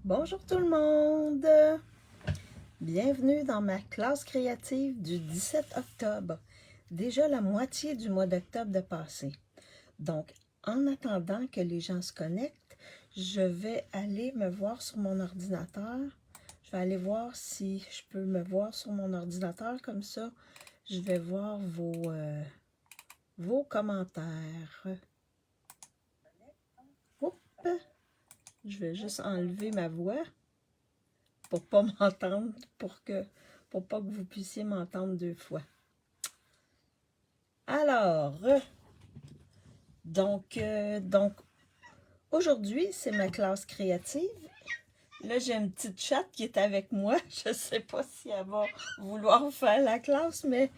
Bonjour tout le monde! Bienvenue dans ma classe créative du 17 octobre. Déjà la moitié du mois d'octobre de passé. Donc, en attendant que les gens se connectent, je vais aller me voir sur mon ordinateur. Je vais aller voir si je peux me voir sur mon ordinateur. Comme ça, je vais voir vos commentaires. Oups! Je vais juste enlever ma voix pour pas m'entendre, pour pas que vous puissiez m'entendre deux fois. Alors, donc aujourd'hui, c'est ma classe créative. Là, j'ai une petite chatte qui est avec moi. Je sais pas si elle va vouloir faire la classe, mais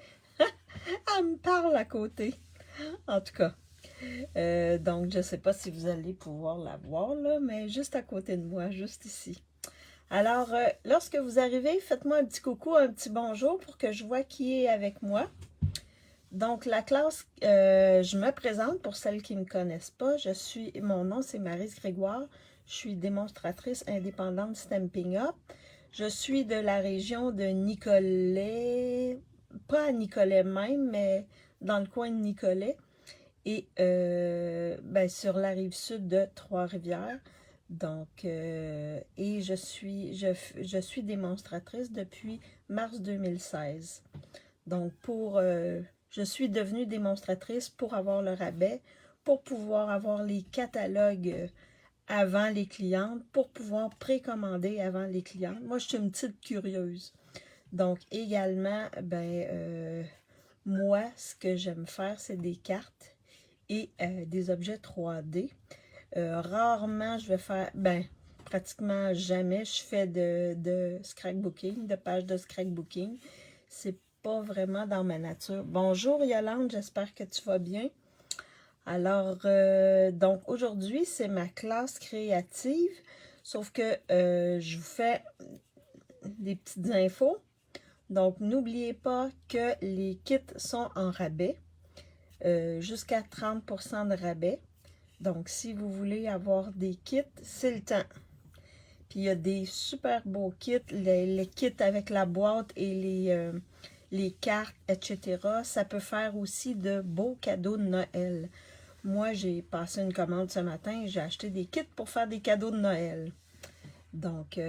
elle me parle à côté. En tout cas, donc je sais pas si vous allez pouvoir la voir, là, mais juste à côté de moi, juste ici. Alors, lorsque vous arrivez, faites-moi un petit coucou, un petit bonjour pour que je vois qui est avec moi. Donc, la classe, je me présente pour celles qui ne me connaissent pas. Mon nom, c'est Maryse Grégoire. Je suis démonstratrice indépendante Stampin' Up. Je suis de la région de Nicolet, pas à Nicolet même, mais dans le coin de Nicolet. Et sur la rive sud de Trois-Rivières. Donc, et je suis démonstratrice depuis mars 2016. Donc, je suis devenue démonstratrice pour avoir le rabais, pour pouvoir avoir les catalogues avant les clientes, pour pouvoir précommander avant les clientes. Moi, je suis une petite curieuse. Donc, également, moi, ce que j'aime faire, c'est des cartes et des objets 3D. Rarement, je vais faire, pratiquement jamais, je fais de scrapbooking, de pages de scrapbooking. C'est pas vraiment dans ma nature. Bonjour Yolande, j'espère que tu vas bien. Alors, donc aujourd'hui, c'est ma classe créative, sauf que je vous fais des petites infos. Donc, n'oubliez pas que les kits sont en rabais, jusqu'à 30% de rabais. Donc, si vous voulez avoir des kits, c'est le temps. Puis, il y a des super beaux kits, les kits avec la boîte et les cartes, etc. Ça peut faire aussi de beaux cadeaux de Noël. Moi, j'ai passé une commande ce matin, j'ai acheté des kits pour faire des cadeaux de Noël. Donc,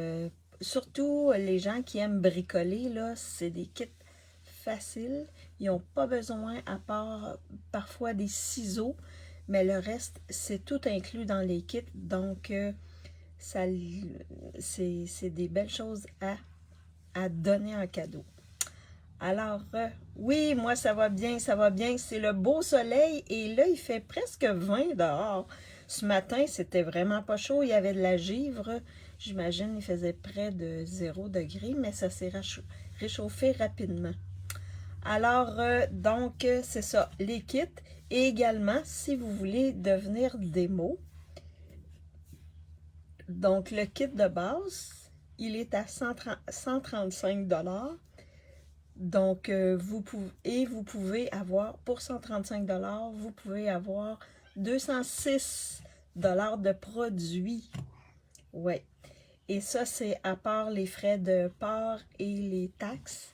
surtout les gens qui aiment bricoler, là, c'est des kits faciles. Ils n'ont pas besoin, à part parfois des ciseaux, mais le reste, c'est tout inclus dans les kits. Donc, c'est des belles choses à donner en cadeau. Alors, oui, moi, ça va bien, ça va bien. C'est le beau soleil et là, il fait presque 20 dehors. Ce matin, c'était vraiment pas chaud. Il y avait de la givre. J'imagine il faisait près de 0 degré, mais ça s'est réchauffé rapidement. Alors, donc, c'est ça, les kits. Et également, si vous voulez devenir démo, donc le kit de base, il est à 135 $. Donc, vous pouvez avoir, pour 135 $, vous pouvez avoir 206 $ de produits. Ouais. Et ça, c'est à part les frais de port et les taxes.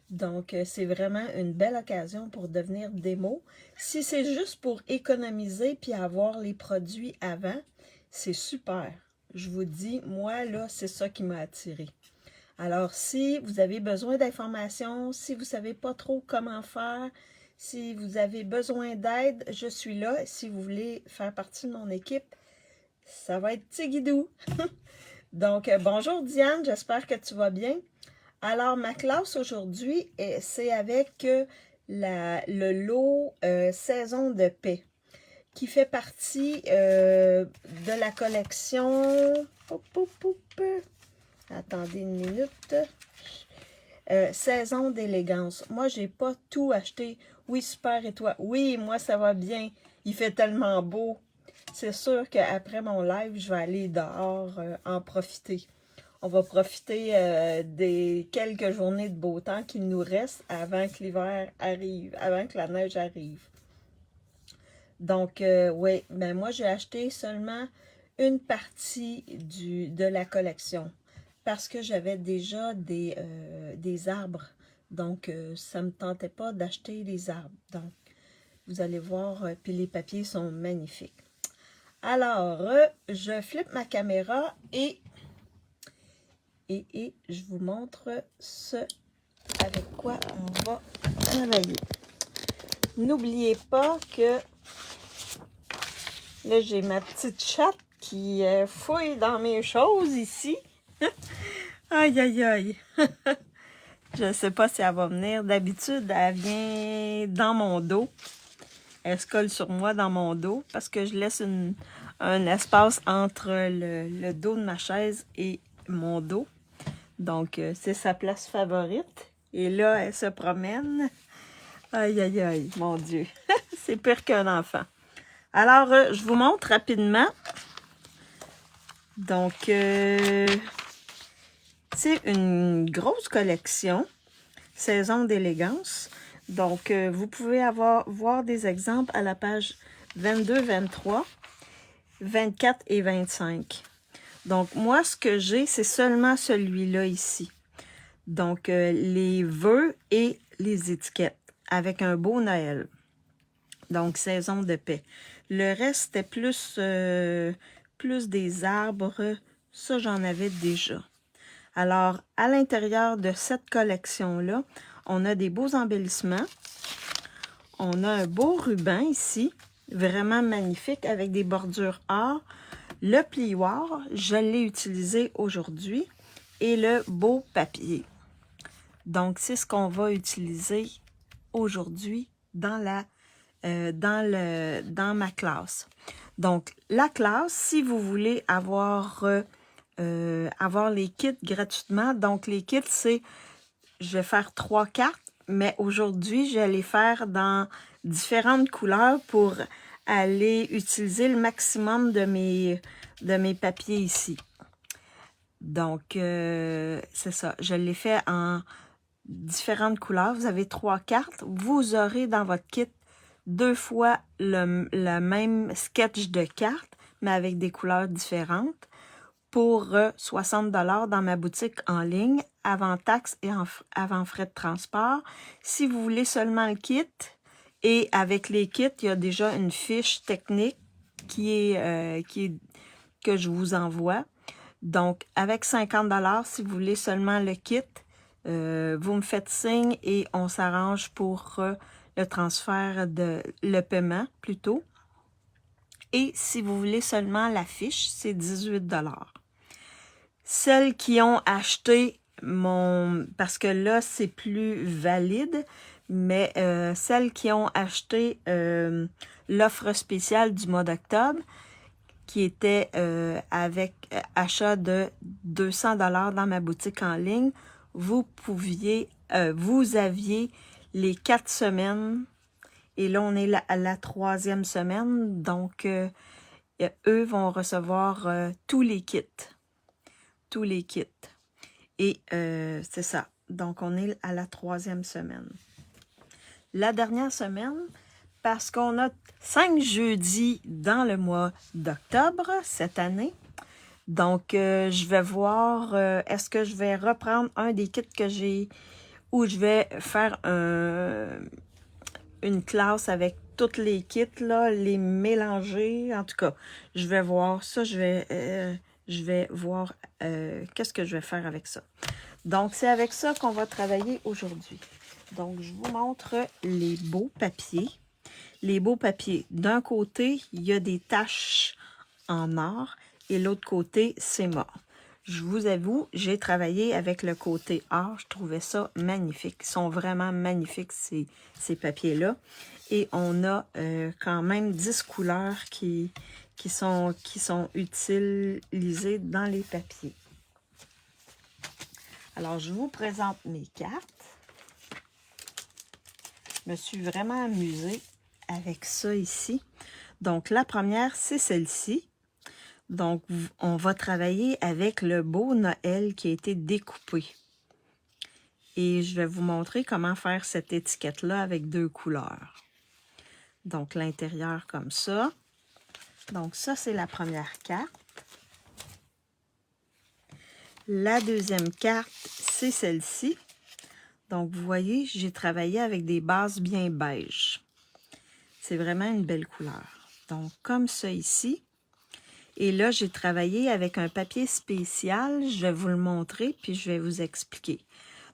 Donc, c'est vraiment une belle occasion pour devenir démo. Si c'est juste pour économiser puis avoir les produits avant, c'est super. Je vous dis, moi, là, c'est ça qui m'a attiré. Alors, si vous avez besoin d'informations, si vous ne savez pas trop comment faire, si vous avez besoin d'aide, je suis là. Si vous voulez faire partie de mon équipe, ça va être Tigidou. Donc, bonjour Diane, j'espère que tu vas bien. Alors, ma classe aujourd'hui, c'est avec le lot Saison de paix, qui fait partie de la collection... Attendez une minute. Saison d'élégance. Moi, j'ai pas tout acheté. Oui, super, et toi? Oui, moi, ça va bien. Il fait tellement beau. C'est sûr qu'après mon live, je vais aller dehors en profiter. On va profiter des quelques journées de beau temps qu'il nous reste avant que l'hiver arrive, avant que la neige arrive. Donc, oui, moi, j'ai acheté seulement une partie de la collection parce que j'avais déjà des arbres. Donc, ça ne me tentait pas d'acheter des arbres. Donc, vous allez voir, puis les papiers sont magnifiques. Alors, je flippe ma caméra et je vous montre ce avec quoi on va travailler. N'oubliez pas que là, j'ai ma petite chatte qui fouille dans mes choses ici. Aïe, aïe, aïe. Je ne sais pas si elle va venir. D'habitude, elle vient dans mon dos. Elle se colle sur moi dans mon dos parce que je laisse un espace entre le dos de ma chaise et mon dos. Donc, c'est sa place favorite. Et là, elle se promène. Aïe, aïe, aïe, mon Dieu. C'est pire qu'un enfant. Alors, je vous montre rapidement. Donc, c'est une grosse collection. Saison d'élégance. Donc, vous pouvez voir des exemples à la page 22, 23, 24 et 25. Donc, moi, ce que j'ai, c'est seulement celui-là ici. Donc, les vœux et les étiquettes avec un beau Noël. Donc, saison de paix. Le reste, c'était plus des arbres. Ça, j'en avais déjà. Alors, à l'intérieur de cette collection-là, on a des beaux embellissements. On a un beau ruban ici, vraiment magnifique, avec des bordures or. Le plioir, je l'ai utilisé aujourd'hui. Et le beau papier. Donc, c'est ce qu'on va utiliser aujourd'hui dans ma classe. Donc, la classe, si vous voulez avoir les kits gratuitement, donc les kits, c'est, je vais faire 3 cartes, mais aujourd'hui, je vais les faire dans différentes couleurs pour aller utiliser le maximum de mes papiers ici. Donc, c'est ça. Je l'ai fait en différentes couleurs. Vous avez 3 cartes. Vous aurez dans votre kit 2 fois le même sketch de cartes, mais avec des couleurs différentes, pour 60 $ dans ma boutique en ligne, avant taxes et avant frais de transport. Si vous voulez seulement le kit, et avec les kits, il y a déjà une fiche technique que je vous envoie. Donc, avec 50 $, si vous voulez seulement le kit, vous me faites signe et on s'arrange pour le transfert le paiement plutôt. Et si vous voulez seulement la fiche, c'est 18 $. Celles qui ont acheté parce que là, c'est plus valide, mais celles qui ont acheté l'offre spéciale du mois d'octobre, qui était avec achat de 200 $ dans ma boutique en ligne, vous aviez les 4 semaines, et là, on est à la 3e semaine, donc eux vont recevoir tous les kits. Tous les kits. Et c'est ça. Donc, on est à la 3e semaine. La dernière semaine, parce qu'on a 5 jeudis dans le mois d'octobre cette année. Donc, je vais voir, est-ce que je vais reprendre un des kits que j'ai, ou je vais faire une classe avec tous les kits, là, les mélanger. En tout cas, je vais voir ça, je vais voir qu'est-ce que je vais faire avec ça. Donc, c'est avec ça qu'on va travailler aujourd'hui. Donc, je vous montre les beaux papiers. Les beaux papiers. D'un côté, il y a des taches en or et l'autre côté, c'est mort. Je vous avoue, j'ai travaillé avec le côté or. Je trouvais ça magnifique. Ils sont vraiment magnifiques, ces papiers-là. Et on a quand même 10 couleurs qui sont utilisées dans les papiers. Alors, je vous présente mes cartes. Je me suis vraiment amusée avec ça ici. Donc, la première, c'est celle-ci. Donc, on va travailler avec le beau Noël qui a été découpé. Et je vais vous montrer comment faire cette étiquette-là avec 2 couleurs. Donc, l'intérieur comme ça. Donc, ça, c'est la première carte. La deuxième carte, c'est celle-ci. Donc, vous voyez, j'ai travaillé avec des bases bien beige. C'est vraiment une belle couleur. Donc, comme ça ici. Et là, j'ai travaillé avec un papier spécial. Je vais vous le montrer, puis je vais vous expliquer.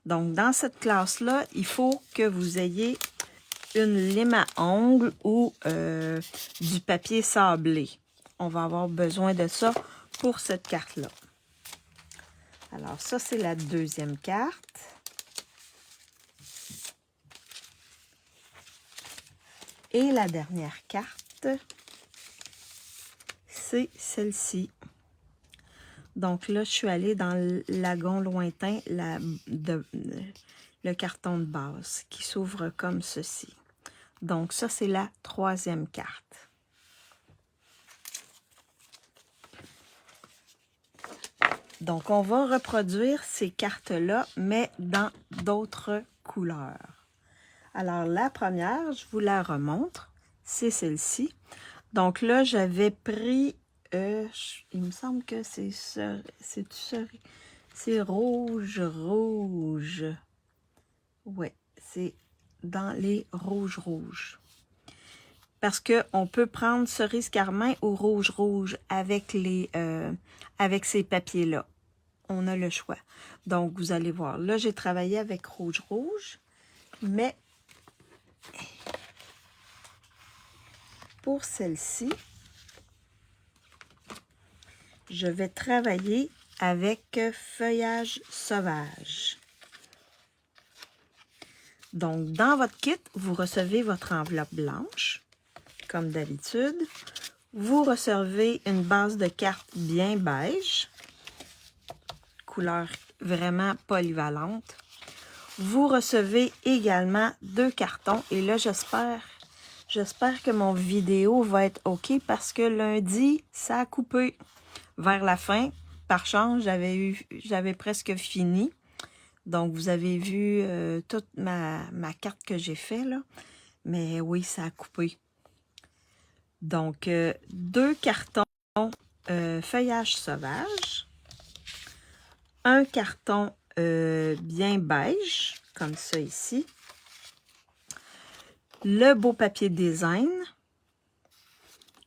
Donc, dans cette classe-là, il faut que vous ayez une lime à ongles ou du papier sablé. On va avoir besoin de ça pour cette carte-là. Alors, ça, c'est la deuxième carte. Et la dernière carte, c'est celle-ci. Donc là, je suis allée dans le lagon lointain, le carton de base qui s'ouvre comme ceci. Donc ça, c'est la troisième carte. Donc on va reproduire ces cartes-là, mais dans d'autres couleurs. Alors la première, je vous la remontre, c'est celle-ci. Donc là, j'avais pris, il me semble que c'est rouge. Ouais, c'est dans les rouges. Parce qu'on peut prendre cerise carmin ou rouge avec ces papiers-là. On a le choix. Donc, vous allez voir. Là, j'ai travaillé avec rouge, mais pour celle-ci, je vais travailler avec feuillage sauvage. Donc, dans votre kit, vous recevez votre enveloppe blanche, comme d'habitude. Vous recevez une base de cartes bien beige, couleur vraiment polyvalente. Vous recevez également 2 cartons. Et là, j'espère que mon vidéo va être OK parce que lundi, ça a coupé vers la fin. Par chance, j'avais presque fini. Donc, vous avez vu toute ma carte que j'ai fait là. Mais oui, ça a coupé. Donc, 2 cartons feuillage sauvage. Un carton bien beige, comme ça ici. Le beau papier design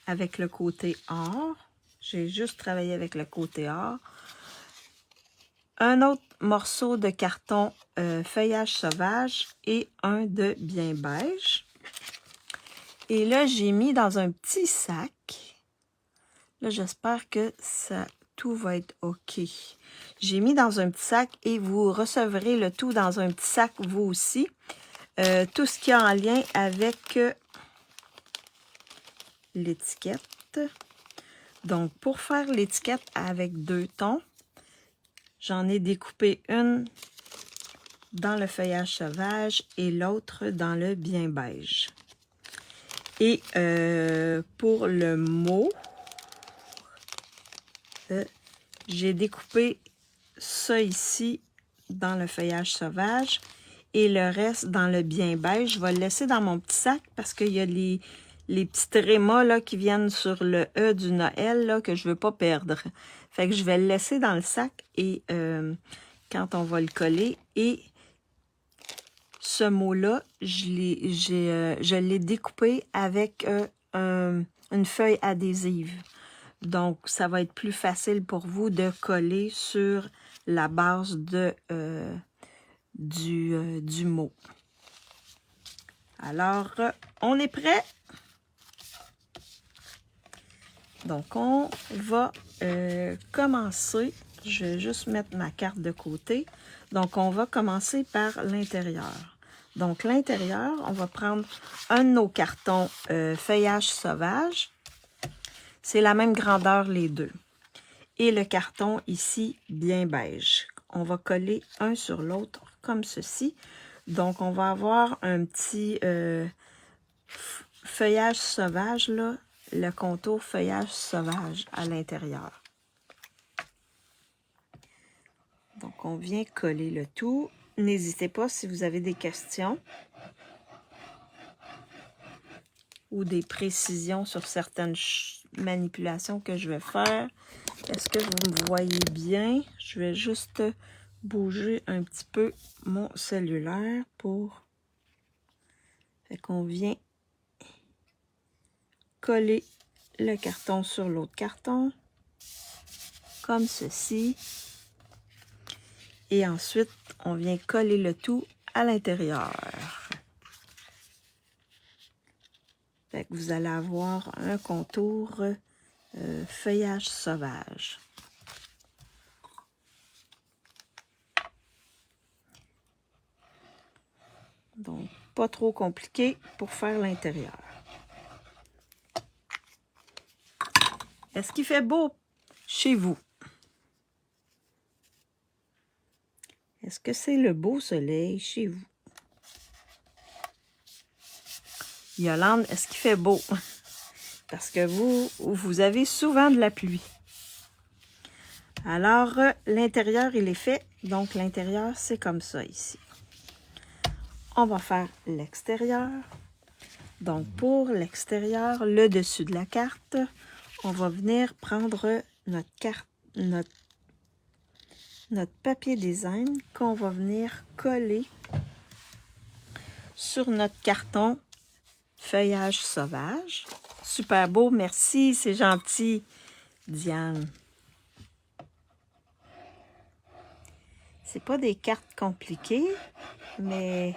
avec le côté or. J'ai juste travaillé avec le côté or. Un autre morceau de carton feuillage sauvage et un de bien beige. Et là, j'ai mis dans un petit sac. Là, j'espère que tout va être OK. J'ai mis dans un petit sac et vous recevrez le tout dans un petit sac, vous aussi. Tout ce qui est en lien avec l'étiquette. Donc, pour faire l'étiquette avec 2 tons, j'en ai découpé une dans le feuillage sauvage et l'autre dans le bien beige. Et pour le mot, j'ai découpé ça ici dans le feuillage sauvage et le reste dans le bien beige. Je vais le laisser dans mon petit sac parce qu'il y a les petits trémas là, qui viennent sur le E du Noël là, que je ne veux pas perdre. Fait que je vais le laisser dans le sac et quand on va le coller. Et ce mot-là, je l'ai découpé avec une feuille adhésive. Donc, ça va être plus facile pour vous de coller sur la base du mot. Alors, on est prêt? Donc, on va commencer. Je vais juste mettre ma carte de côté. Donc, on va commencer par l'intérieur. Donc, l'intérieur, on va prendre un de nos cartons feuillage sauvage. C'est la même grandeur les deux. Et le carton ici, bien beige. On va coller un sur l'autre comme ceci. Donc, on va avoir un petit feuillage sauvage, là, le contour feuillage sauvage à l'intérieur. Donc, on vient coller le tout. N'hésitez pas si vous avez des questions ou des précisions sur certaines manipulations que je vais faire. Est-ce que vous me voyez bien? Je vais juste bouger un petit peu mon cellulaire pour... Fait qu'on vient coller le carton sur l'autre carton, comme ceci. Et ensuite, on vient coller le tout à l'intérieur. Fait que vous allez avoir un contour feuillage sauvage. Donc, pas trop compliqué pour faire l'intérieur. Est-ce qu'il fait beau chez vous? Est-ce que c'est le beau soleil chez vous? Yolande, est-ce qu'il fait beau? Parce que vous avez souvent de la pluie. Alors, l'intérieur, il est fait. Donc, l'intérieur, c'est comme ça ici. On va faire l'extérieur. Donc, pour l'extérieur, le dessus de la carte, on va venir prendre notre carte, notre papier design qu'on va venir coller sur notre carton feuillage sauvage. Super beau, merci, c'est gentil, Diane. C'est pas des cartes compliquées, mais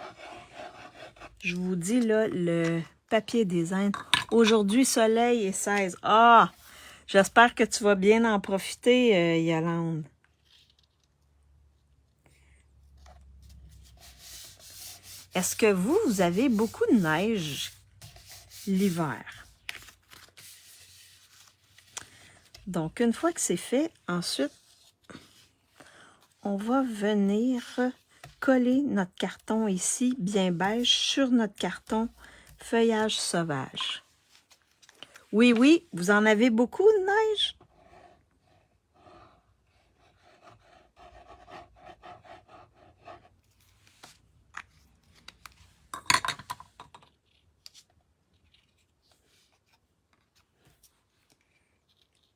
je vous dis là, le papier design. Aujourd'hui, soleil et 16. Ah! J'espère que tu vas bien en profiter, Yolande. Est-ce que vous avez beaucoup de neige l'hiver? Donc, une fois que c'est fait, ensuite, on va venir coller notre carton ici, bien beige, sur notre carton feuillage sauvage. Oui, oui, vous en avez beaucoup de neige?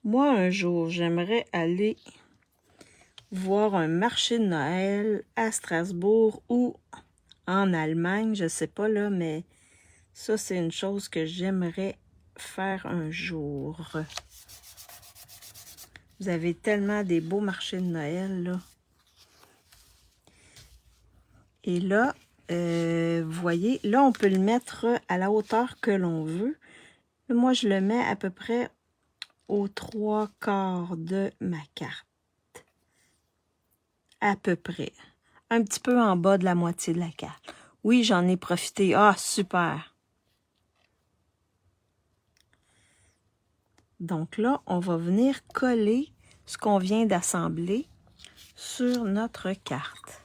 Moi, un jour, j'aimerais aller voir un marché de Noël à Strasbourg ou en Allemagne, je sais pas là, mais ça, c'est une chose que j'aimerais faire un jour. Vous avez tellement des beaux marchés de Noël, là. Et là, vous voyez, là, on peut le mettre à la hauteur que l'on veut. Moi, je le mets à peu près aux 3/4 de ma carte. À peu près. Un petit peu en bas de la moitié de la carte. Oui, j'en ai profité. Ah, super! Donc là, on va venir coller ce qu'on vient d'assembler sur notre carte.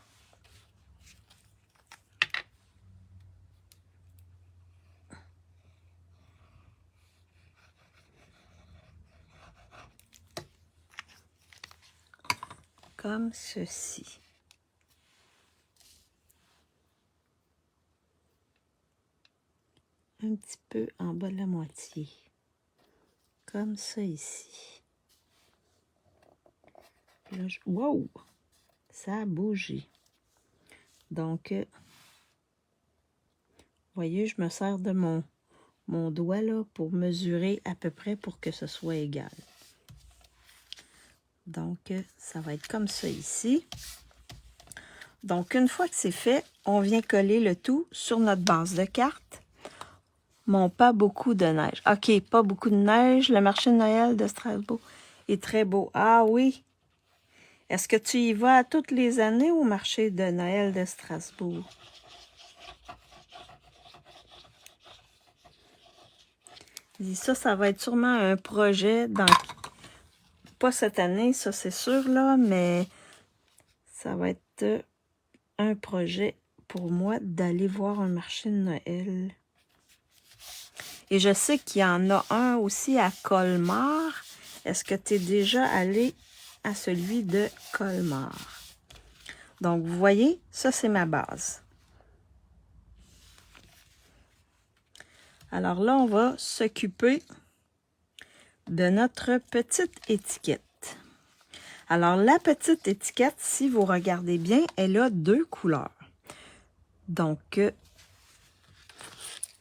Comme ceci. Un petit peu en bas de la moitié. Comme ça ici. Là, wow! Ça a bougé. Donc, vous voyez, je me sers de mon doigt là pour mesurer à peu près pour que ce soit égal. Donc, ça va être comme ça ici. Donc, une fois que c'est fait, on vient coller le tout sur notre base de carte. Bon, pas beaucoup de neige. OK, pas beaucoup de neige. Le marché de Noël de Strasbourg est très beau. Ah oui! Est-ce que tu y vas toutes les années au marché de Noël de Strasbourg? Ça va être sûrement un projet dans... Pas cette année, ça c'est sûr, là, mais ça va être un projet pour moi d'aller voir un marché de Noël. Et je sais qu'il y en a un aussi à Colmar. Est-ce que tu es déjà allé à celui de Colmar? Donc, vous voyez, ça c'est ma base. Alors là, on va s'occuper de notre petite étiquette. Alors, la petite étiquette, si vous regardez bien, elle a 2 couleurs. Donc,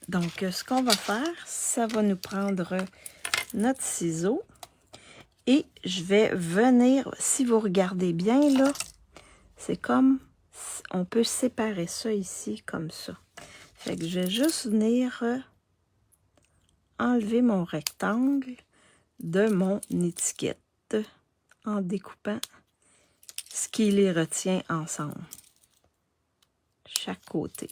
ce qu'on va faire, ça va nous prendre notre ciseau. Et je vais venir, si vous regardez bien, là, c'est comme, on peut séparer ça ici, comme ça. Fait que je vais juste venir enlever mon rectangle de mon étiquette en découpant ce qui les retient ensemble. Chaque côté.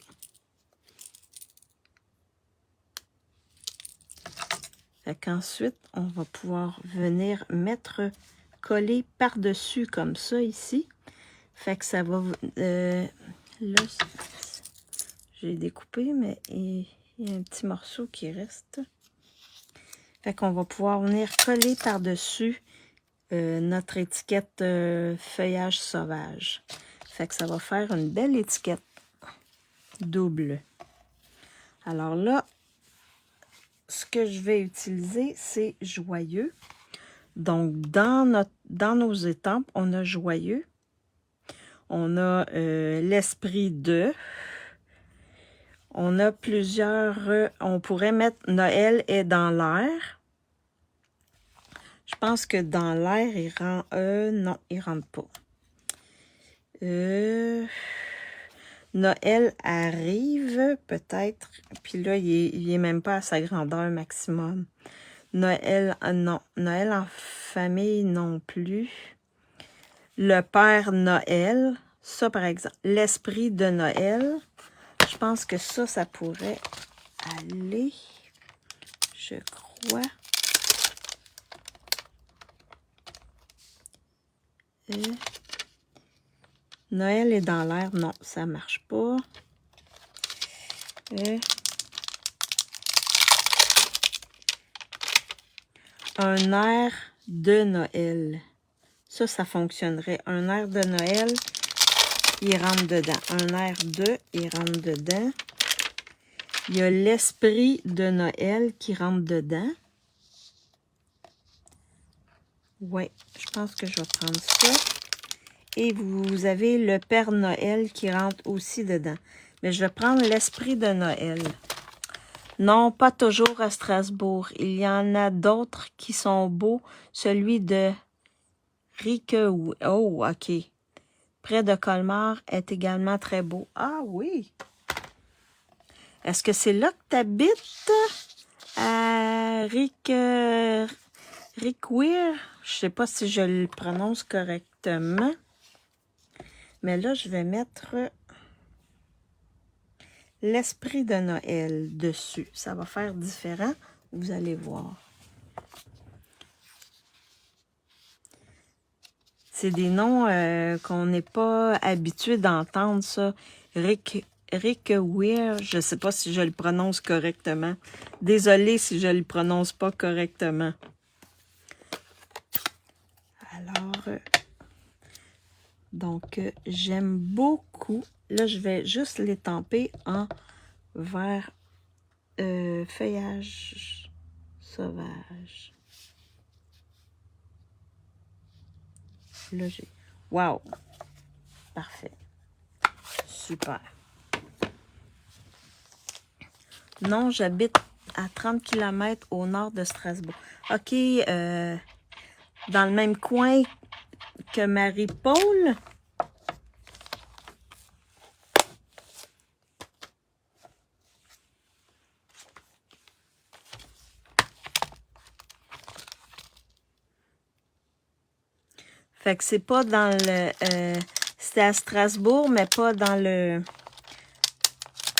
Fait qu'ensuite, on va pouvoir venir coller par-dessus comme ça ici. Fait que ça va... là, j'ai découpé, mais il y a un petit morceau qui reste. Fait qu'on va pouvoir venir coller par-dessus notre étiquette feuillage sauvage. Fait que ça va faire une belle étiquette double. Alors là, ce que je vais utiliser, c'est joyeux. Donc, dans nos étampes, on a joyeux. On a l'esprit de. On a plusieurs... on pourrait mettre Noël est dans l'air. Je pense que dans l'air, il rentre... non, il rentre pas. Noël arrive, peut-être. Puis là, il est même pas à sa grandeur maximum. Noël, non. Noël en famille, non plus. Le Père Noël, ça par exemple. L'esprit de Noël, je pense que ça pourrait aller. Je crois. Noël est dans l'air. Non, ça marche pas. Un air de Noël. Ça fonctionnerait. Un air de Noël, il rentre dedans. Un air de, il rentre dedans. Il y a l'esprit de Noël qui rentre dedans. Oui, je pense que je vais prendre ça. Et vous avez le Père Noël qui rentre aussi dedans. Mais je vais prendre l'esprit de Noël. Non, pas toujours à Strasbourg. Il y en a d'autres qui sont beaux. Celui de Riquewihr. Oh, OK. Près de Colmar est également très beau. Ah oui! Est-ce que c'est là que tu habites? À Riquewihr? Je sais pas si je le prononce correctement. Mais là, je vais mettre l'esprit de Noël dessus. Ça va faire différent. Vous allez voir. C'est des noms qu'on n'est pas habitué d'entendre, ça. Riquewihr, je ne sais pas si je le prononce correctement. Désolée si je ne le prononce pas correctement. Alors, donc, j'aime beaucoup. Là, je vais juste l'étamper en vert feuillage sauvage. Là, j'ai... Wow! Parfait. Super. Non, j'habite à 30 km au nord de Strasbourg. OK, dans le même coin que Marie-Paul. Fait que c'est pas dans le... c'était à Strasbourg, mais pas dans le...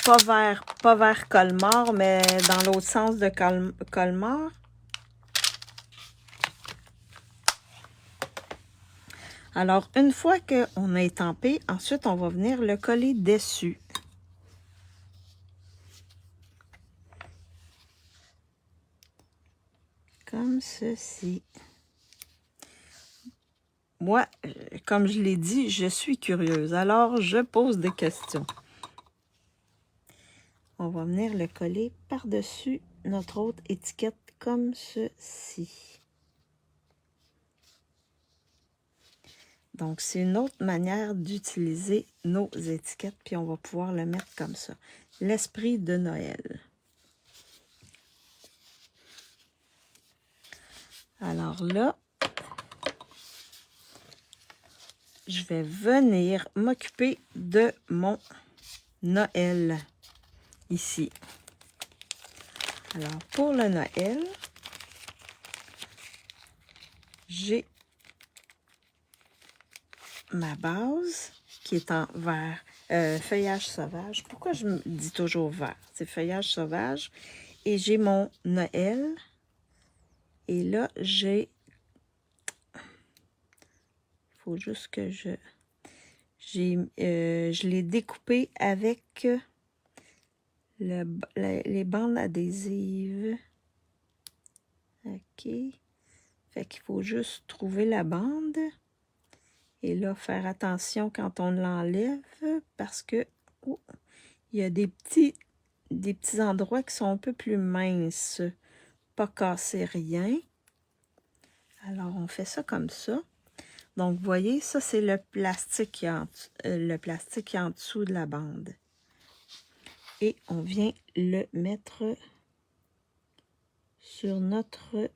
Pas vers Colmar, mais dans l'autre sens de Colmar. Alors, une fois qu'on a étampé, ensuite, on va venir le coller dessus. Comme ceci. Moi, comme je l'ai dit, je suis curieuse. Alors, je pose des questions. On va venir le coller par-dessus notre autre étiquette comme ceci. Donc, c'est une autre manière d'utiliser nos étiquettes, puis on va pouvoir le mettre comme ça. L'esprit de Noël. Alors là, je vais venir m'occuper de mon Noël ici. Alors, pour le Noël, j'ai ma base qui est en vert, feuillage sauvage. Pourquoi je me dis toujours vert? C'est feuillage sauvage. Et j'ai mon Noël. Et là, je l'ai découpé avec les bandes adhésives. OK. Fait qu'il faut juste trouver la bande. Et là, faire attention quand on l'enlève parce que il y a des petits endroits qui sont un peu plus minces. Pas casser rien. Alors, on fait ça comme ça. Donc, vous voyez, ça, c'est le plastique qui est en dessous de la bande. Et on vient le mettre sur notre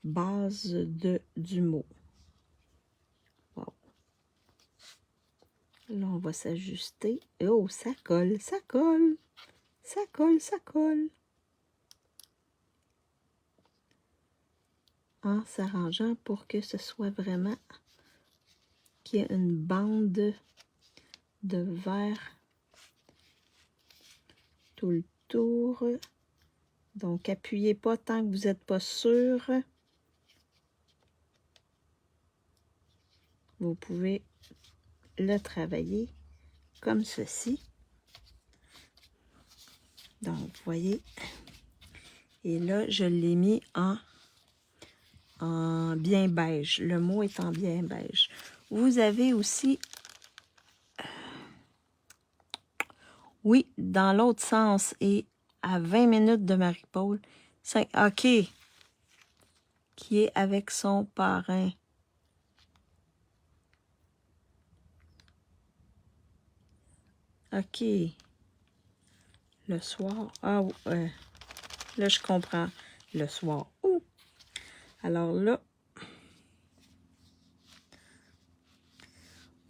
base du mot. Wow. Là, on va s'ajuster. Oh, ça colle, ça colle. Ça colle, ça colle. En s'arrangeant pour que ce soit vraiment qu'il y ait une bande de verre tout le tour. Donc, appuyez pas tant que vous n'êtes pas sûr. Vous pouvez le travailler comme ceci. Donc, vous voyez. Et là, je l'ai mis en bien beige. Le mot est en bien beige. Vous avez aussi, oui, dans l'autre sens et à 20 minutes de Marie-Paul, OK, qui est avec son parrain. OK. Le soir. Ah, là, je comprends. Le soir. Ouh. Alors là,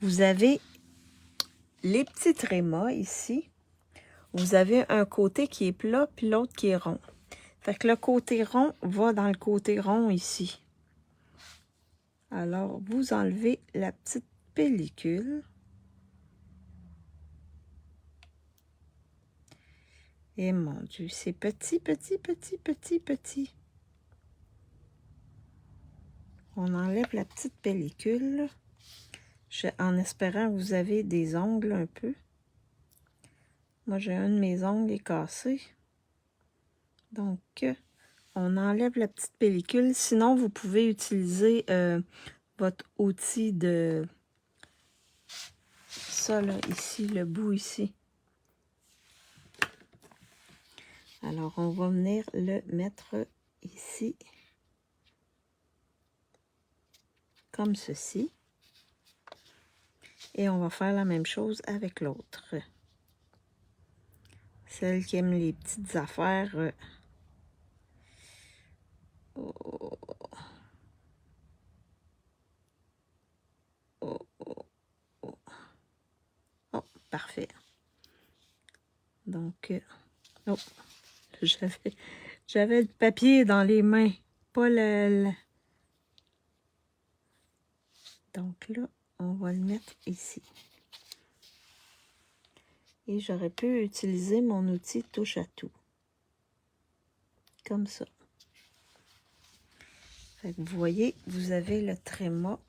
vous avez les petits trémas ici. Vous avez un côté qui est plat, puis l'autre qui est rond. Fait que le côté rond va dans le côté rond ici. Alors, vous enlevez la petite pellicule. Et mon Dieu, c'est petit, petit, petit, petit, petit. On enlève la petite pellicule. En espérant que vous avez des ongles un peu. Moi, j'ai un de mes ongles est cassé. Donc, on enlève la petite pellicule. Sinon, vous pouvez utiliser votre outil de... Ça, là, ici, le bout ici. Alors, on va venir le mettre ici. Comme ceci. Et on va faire la même chose avec l'autre. Celle qui aime les petites affaires. Oh. Oh, oh, oh. Oh, parfait. Donc, oh, j'avais le papier dans les mains, pas le... Donc là, on va le mettre ici. Et j'aurais pu utiliser mon outil touche à tout. Comme ça. Fait que vous voyez, vous avez le tréma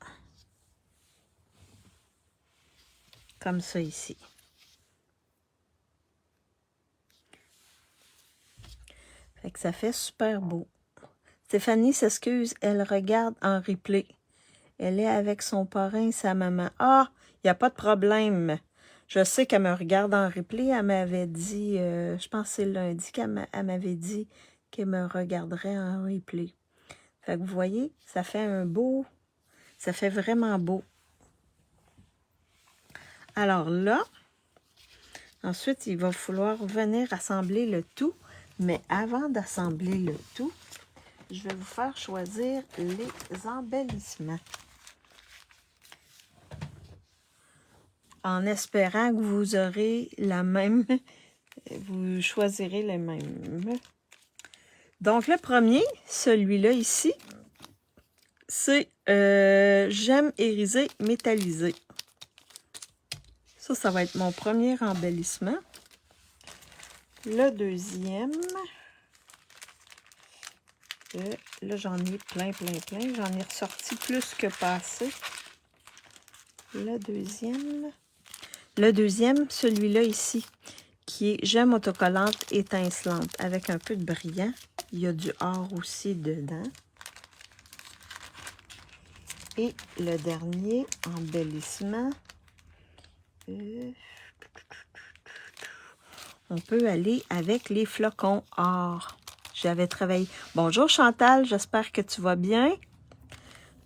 comme ça ici. Fait que ça fait super beau. Stéphanie s'excuse, elle regarde en replay. Elle est avec son parrain et sa maman. Ah, il n'y a pas de problème. Je sais qu'elle me regarde en replay. Elle m'avait dit, je pense que c'est lundi qu'elle m'avait dit qu'elle me regarderait en replay. Fait que vous voyez, ça fait un beau, ça fait vraiment beau. Alors là, ensuite, il va falloir venir assembler le tout. Mais avant d'assembler le tout, je vais vous faire choisir les embellissements. En espérant que vous aurez la même, vous choisirez les mêmes. Donc, le premier, celui-là ici, c'est gemme irisée métallisée. Ça va être mon premier embellissement. Le deuxième, là, j'en ai plein. J'en ai ressorti plus que pas assez. Le deuxième, celui-là ici, qui est gemme autocollante étincelante avec un peu de brillant. Il y a du or aussi dedans. Et le dernier embellissement, on peut aller avec les flocons or. J'avais travaillé... Bonjour Chantal, j'espère que tu vas bien.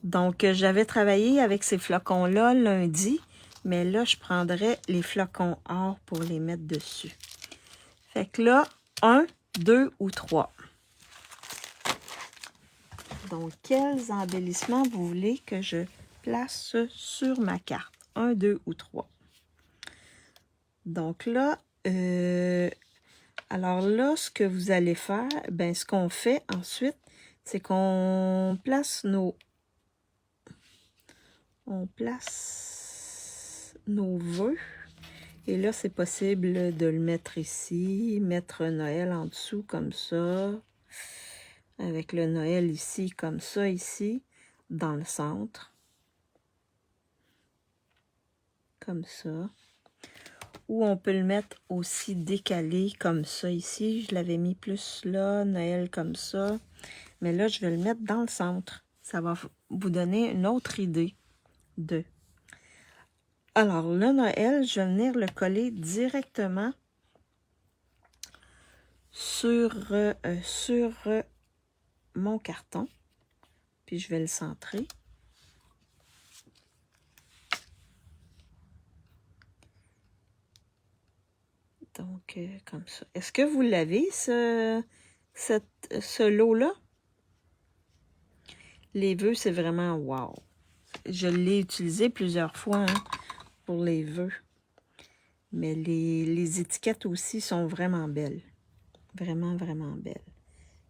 Donc, j'avais travaillé avec ces flocons-là lundi, mais là, je prendrais les flocons or pour les mettre dessus. Fait que là, 1, 2 ou 3. Donc, quels embellissements vous voulez que je place sur ma carte? 1, 2 ou 3. Donc là, alors là, ce que vous allez faire, ben ce qu'on fait ensuite, c'est qu'on place nos vœux. Et là, c'est possible de le mettre ici, mettre Noël en dessous comme ça, avec le Noël ici, comme ça, ici, dans le centre. Comme ça. Ou on peut le mettre aussi décalé, comme ça, ici. Je l'avais mis plus là, Noël comme ça. Mais là, je vais le mettre dans le centre. Ça va vous donner une autre idée de... Alors, le Noël, je vais venir le coller directement sur mon carton. Puis, je vais le centrer. Donc, comme ça. Est-ce que vous l'avez, ce lot-là? Les vœux, c'est vraiment wow. Je l'ai utilisé plusieurs fois hein, pour les vœux. Mais les étiquettes aussi sont vraiment belles. Vraiment belles.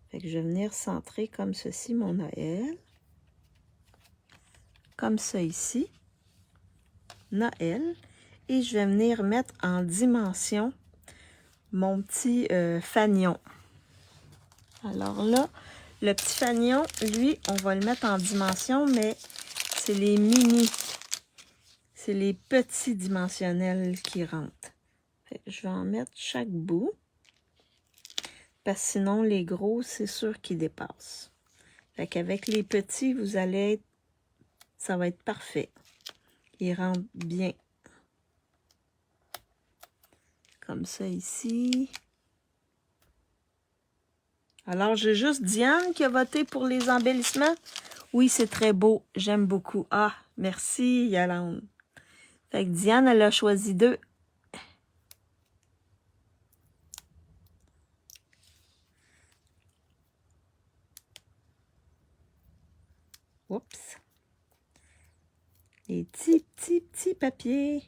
Fait que je vais venir centrer comme ceci mon Noël. Comme ça ici. Noël. Et je vais venir mettre en dimension mon petit fanion. Alors là, le petit fanion, lui, on va le mettre en dimension, mais c'est les mini. C'est les petits dimensionnels qui rentrent. Fait que je vais en mettre chaque bout. Parce que sinon, les gros, c'est sûr qu'ils dépassent. Fait qu'avec les petits, vous allez être... Ça va être parfait. Ils rentrent bien. Comme ça ici. Alors, j'ai juste Diane qui a voté pour les embellissements. Oui, c'est très beau. J'aime beaucoup. Ah, merci Yolande. Fait que Diane, elle a choisi 2. Oups. Les petits papiers.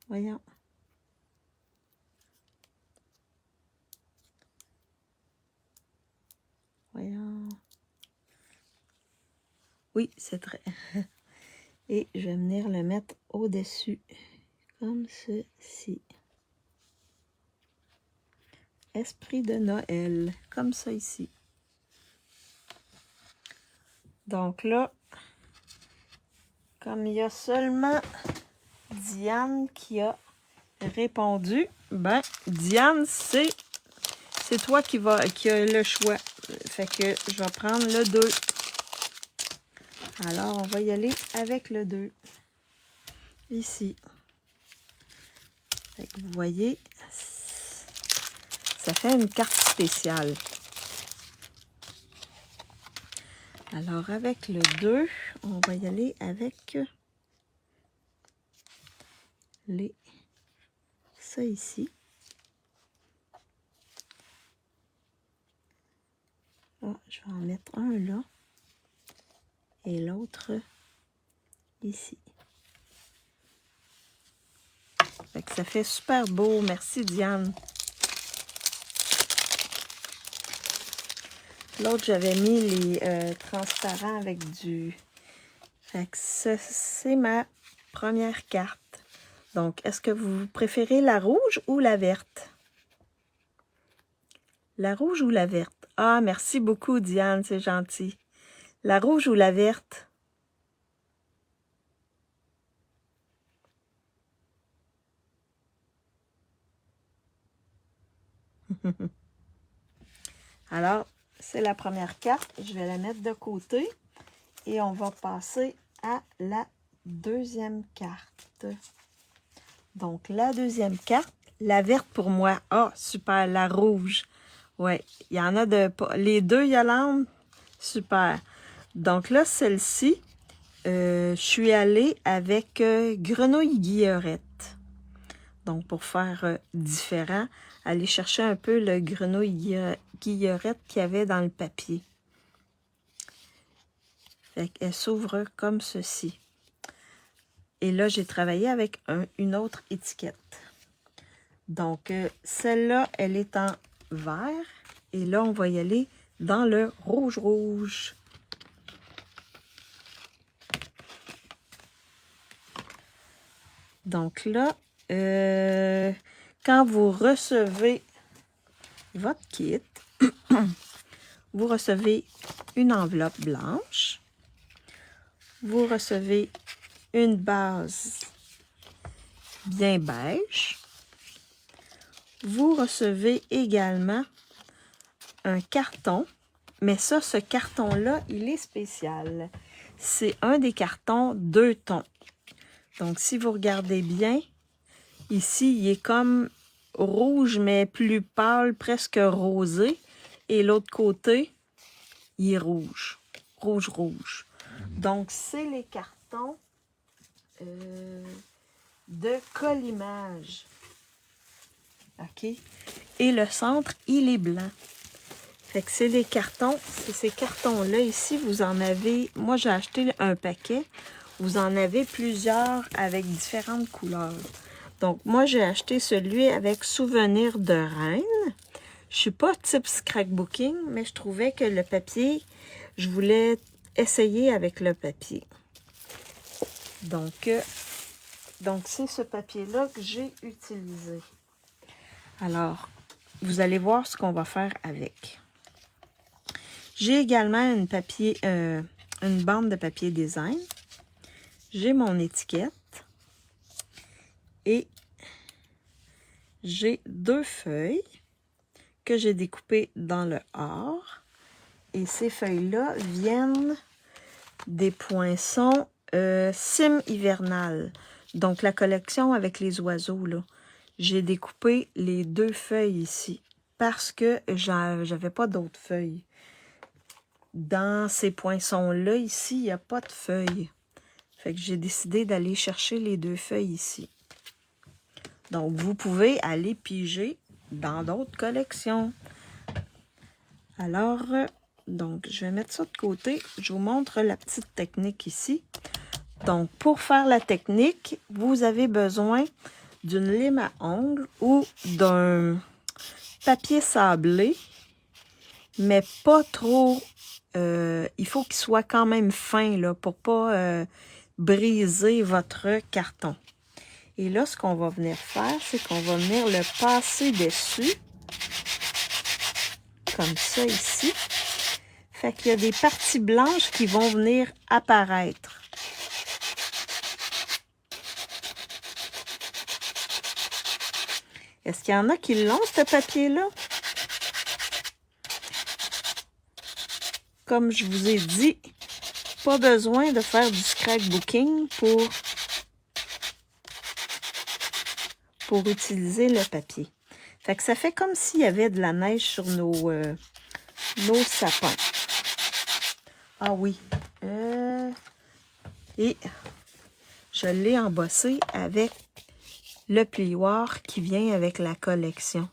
Voyons. Voyons. Oui, c'est très... Et je vais venir le mettre au-dessus. Comme ceci. Esprit de Noël. Comme ça ici. Donc là, comme il y a seulement Diane qui a répondu, ben, Diane, c'est toi qui a le choix. Fait que je vais prendre le 2. Alors, on va y aller avec le 2. Ici. Fait que vous voyez, ça fait une carte spéciale. Alors, avec le 2, on va y aller avec ça ici. Ah, je vais en mettre un là et l'autre ici. Fait que ça fait super beau. Merci, Diane. L'autre, j'avais mis les transparents avec du... Fait que c'est ma première carte. Donc, est-ce que vous préférez la rouge ou la verte? La rouge ou la verte? Ah, merci beaucoup, Diane, c'est gentil. La rouge ou la verte? Alors, c'est la première carte. Je vais la mettre de côté. Et on va passer à la deuxième carte. Donc, la deuxième carte, la verte pour moi. Ah, super, la rouge. Ouais, il y en a de... Les deux, Yolande, super. Donc là, celle-ci, je suis allée avec grenouille guillerette. Donc, pour faire différent, aller chercher un peu le grenouille guillerette qu'il y avait dans le papier. Fait qu'elle s'ouvre comme ceci. Et là, j'ai travaillé avec une autre étiquette. Donc, celle-là, elle est en vert. Et là, on va y aller dans le rouge-rouge. Donc là, quand vous recevez votre kit, vous recevez une enveloppe blanche. Vous recevez une base bien beige. Vous recevez également un carton, mais ça, ce carton-là, il est spécial. C'est un des cartons 2 tons. Donc, si vous regardez bien, ici, il est comme rouge, mais plus pâle, presque rosé. Et l'autre côté, il est rouge. Rouge. Donc, c'est les cartons de collimage. OK? Et le centre, il est blanc. Fait que c'est les cartons, c'est ces cartons-là ici, vous en avez, moi j'ai acheté un paquet, vous en avez plusieurs avec différentes couleurs. Donc moi j'ai acheté celui avec souvenir de reine. Je suis pas type scrapbooking, mais je trouvais que le papier, je voulais essayer avec le papier. Donc c'est ce papier-là que j'ai utilisé. Alors, vous allez voir ce qu'on va faire avec. J'ai également une bande de papier design. J'ai mon étiquette. Et j'ai 2 feuilles que j'ai découpées dans le or. Et ces feuilles-là viennent des poinçons Cime hivernale. Donc, la collection avec les oiseaux, là. J'ai découpé les 2 feuilles ici parce que j'avais pas d'autres feuilles. Dans ces poinçons-là, ici, il n'y a pas de feuilles. Fait que j'ai décidé d'aller chercher les 2 feuilles ici. Donc, vous pouvez aller piger dans d'autres collections. Alors, donc, je vais mettre ça de côté. Je vous montre la petite technique ici. Donc, pour faire la technique, vous avez besoin d'une lime à ongles ou d'un papier sablé, mais pas trop... il faut qu'il soit quand même fin là, pour pas briser votre carton. Et là, ce qu'on va venir faire, c'est qu'on va venir le passer dessus, comme ça ici. Fait qu'il y a des parties blanches qui vont venir apparaître. Est-ce qu'il y en a qui l'ont, ce papier-là? Comme je vous ai dit, pas besoin de faire du scrapbooking pour utiliser le papier. Fait que ça fait comme s'il y avait de la neige sur nos sapins. Ah oui. Et je l'ai embossé avec le plioir qui vient avec la collection.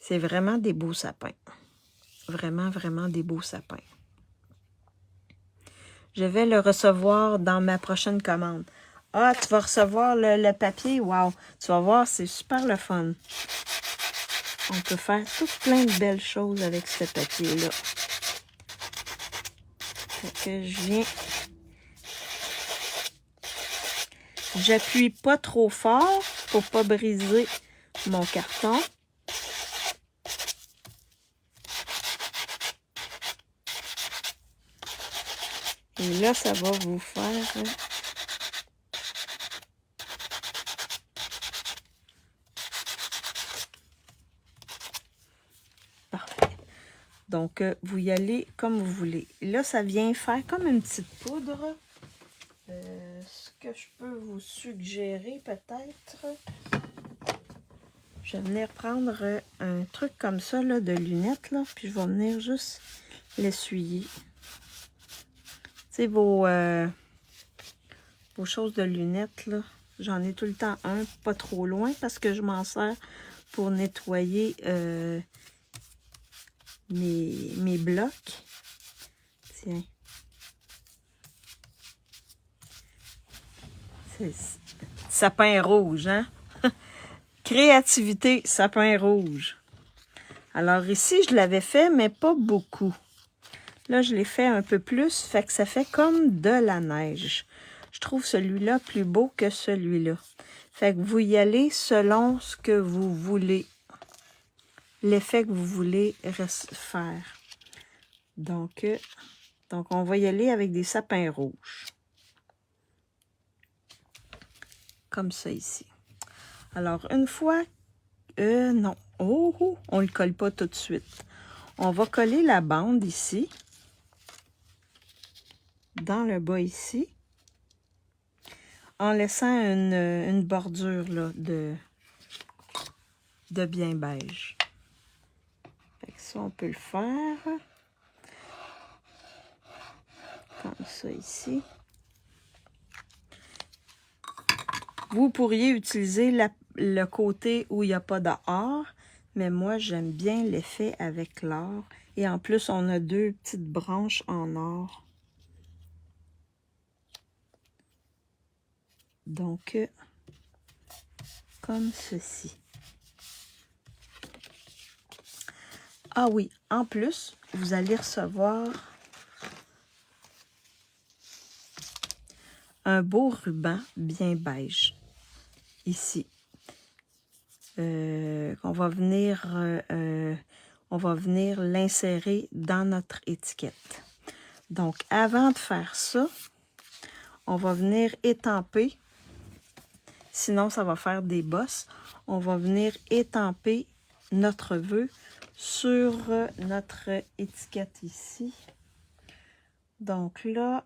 C'est vraiment des beaux sapins. Vraiment, vraiment des beaux sapins. Je vais le recevoir dans ma prochaine commande. Ah, tu vas recevoir le papier? Wow! Tu vas voir, c'est super le fun. On peut faire tout plein de belles choses avec ce papier-là. Fait que je viens... J'appuie pas trop fort pour pas briser mon carton. Et là, ça va vous faire... Parfait. Donc, vous y allez comme vous voulez. Là, ça vient faire comme une petite poudre. Ce que je peux vous suggérer, peut-être... Je vais venir prendre un truc comme ça, là, de lunettes, là, puis je vais venir juste l'essuyer. Tu sais, vos choses de lunettes, là, j'en ai tout le temps un, pas trop loin, parce que je m'en sers pour nettoyer mes blocs. Tiens. C'est sapin rouge, hein? Créativité, sapin rouge. Alors ici, je l'avais fait, mais pas beaucoup. Là, je l'ai fait un peu plus, fait que ça fait comme de la neige. Je trouve celui-là plus beau que celui-là. Fait que vous y allez selon ce que vous voulez. L'effet que vous voulez faire. Donc, on va y aller avec des sapins rouges. Comme ça ici. Alors, une fois... non. Oh, on ne le colle pas tout de suite. On va coller la bande ici. Dans le bas ici. En laissant une bordure là, de bien beige. Fait que ça, on peut le faire. Comme ça ici. Vous pourriez utiliser le côté où il n'y a pas d'or, mais moi, j'aime bien l'effet avec l'or. Et en plus, on a deux petites branches en or. Donc, comme ceci. Ah oui, en plus, vous allez recevoir un beau ruban bien beige. Ici. On va venir l'insérer dans notre étiquette. Donc, avant de faire ça, on va venir étamper. Sinon, ça va faire des bosses. On va venir étamper notre vœu sur notre étiquette ici. Donc là,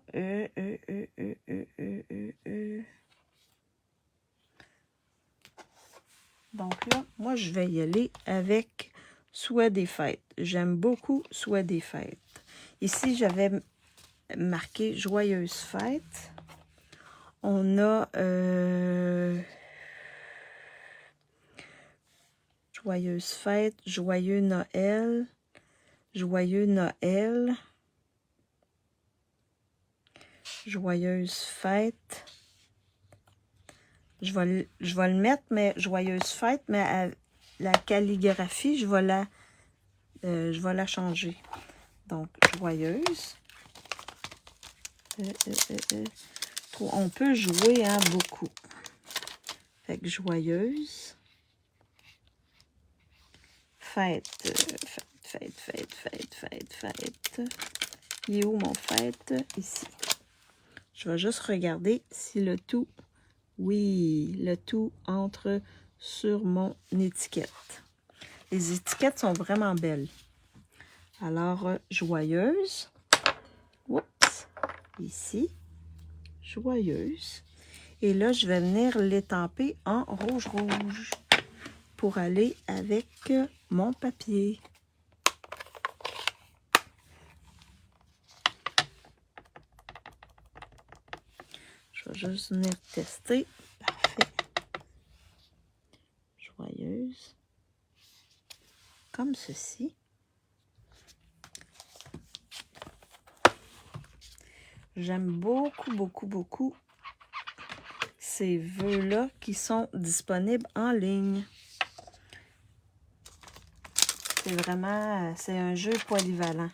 donc là, moi, je vais y aller avec Souhait des fêtes. J'aime beaucoup Souhait des fêtes. Ici, j'avais marqué Joyeuses fêtes. On a Joyeuses fêtes, Joyeux Noël, Joyeux Noël, Joyeuses fêtes. Je vais le mettre, mais Joyeuses fêtes, mais à la calligraphie, je vais la changer. Donc, joyeuse. On peut jouer hein, beaucoup. Fait que joyeuse. Fête. Il est où mon fête? Ici. Je vais juste regarder si le tout... Oui, le tout entre sur mon étiquette. Les étiquettes sont vraiment belles. Alors, joyeuse. Oups. Ici. Joyeuse. Et là, je vais venir l'étamper en rouge pour aller avec mon papier. Je vais juste venir tester. Parfait. Joyeuse. Comme ceci. J'aime beaucoup, beaucoup, beaucoup ces vœux-là qui sont disponibles en ligne. C'est vraiment, c'est un jeu polyvalent.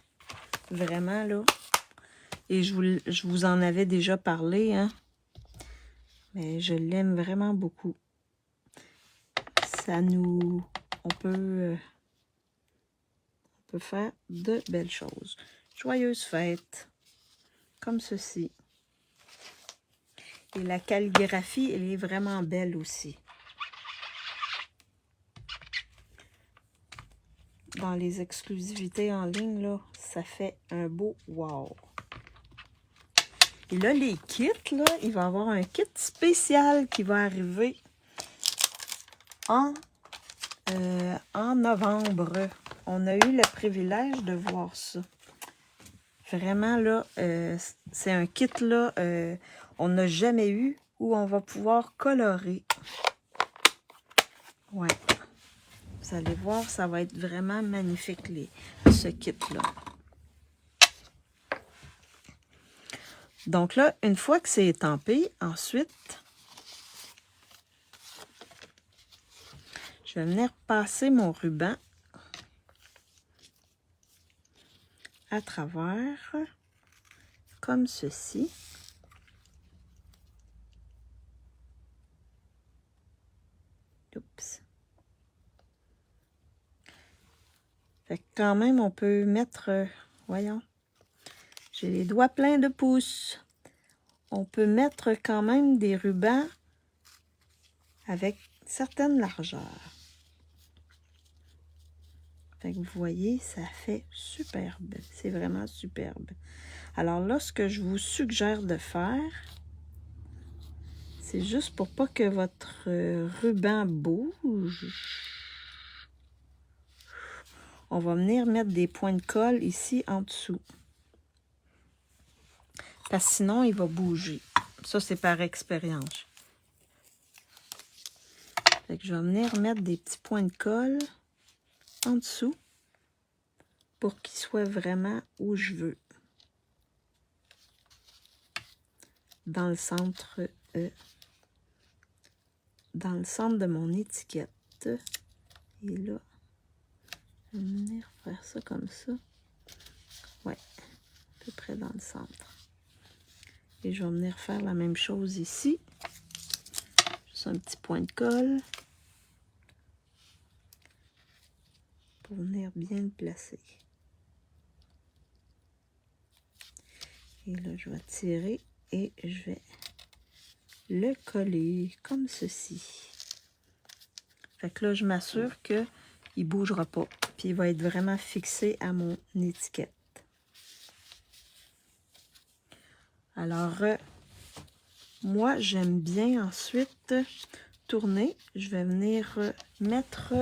Vraiment, là. Et je vous en avais déjà parlé, hein. Mais je l'aime vraiment beaucoup. On peut faire de belles choses. Joyeuses fêtes. Comme ceci. Et la calligraphie, elle est vraiment belle aussi. Dans les exclusivités en ligne, là, ça fait un beau wow. Et là, les kits, là, il va y avoir un kit spécial qui va arriver en novembre. On a eu le privilège de voir ça. Vraiment, là, c'est un kit, là, on n'a jamais eu où on va pouvoir colorer. Ouais. Vous allez voir, ça va être vraiment magnifique, ce kit-là. Donc là, une fois que c'est étampé, ensuite, je vais venir passer mon ruban à travers, comme ceci. Oups. Fait que quand même, on peut mettre, voyons, j'ai les doigts pleins de pouces. On peut mettre quand même des rubans avec certaines largeurs. Fait que vous voyez, ça fait superbe. C'est vraiment superbe. Alors là, ce que je vous suggère de faire, c'est juste pour pas que votre ruban bouge. On va venir mettre des points de colle ici en dessous. Parce que sinon, il va bouger. Ça, c'est par expérience. Fait que je vais venir mettre des petits points de colle en dessous pour qu'il soit vraiment où je veux. Dans le centre de mon étiquette. Et là, je vais venir faire ça comme ça. Ouais, à peu près dans le centre. Et je vais venir faire la même chose ici. Juste un petit point de colle. Pour venir bien le placer. Et là, je vais tirer et je vais le coller comme ceci. Fait que là, je m'assure qu'il ne bougera pas. Puis il va être vraiment fixé à mon étiquette. Alors, moi, j'aime bien ensuite tourner. Je vais venir mettre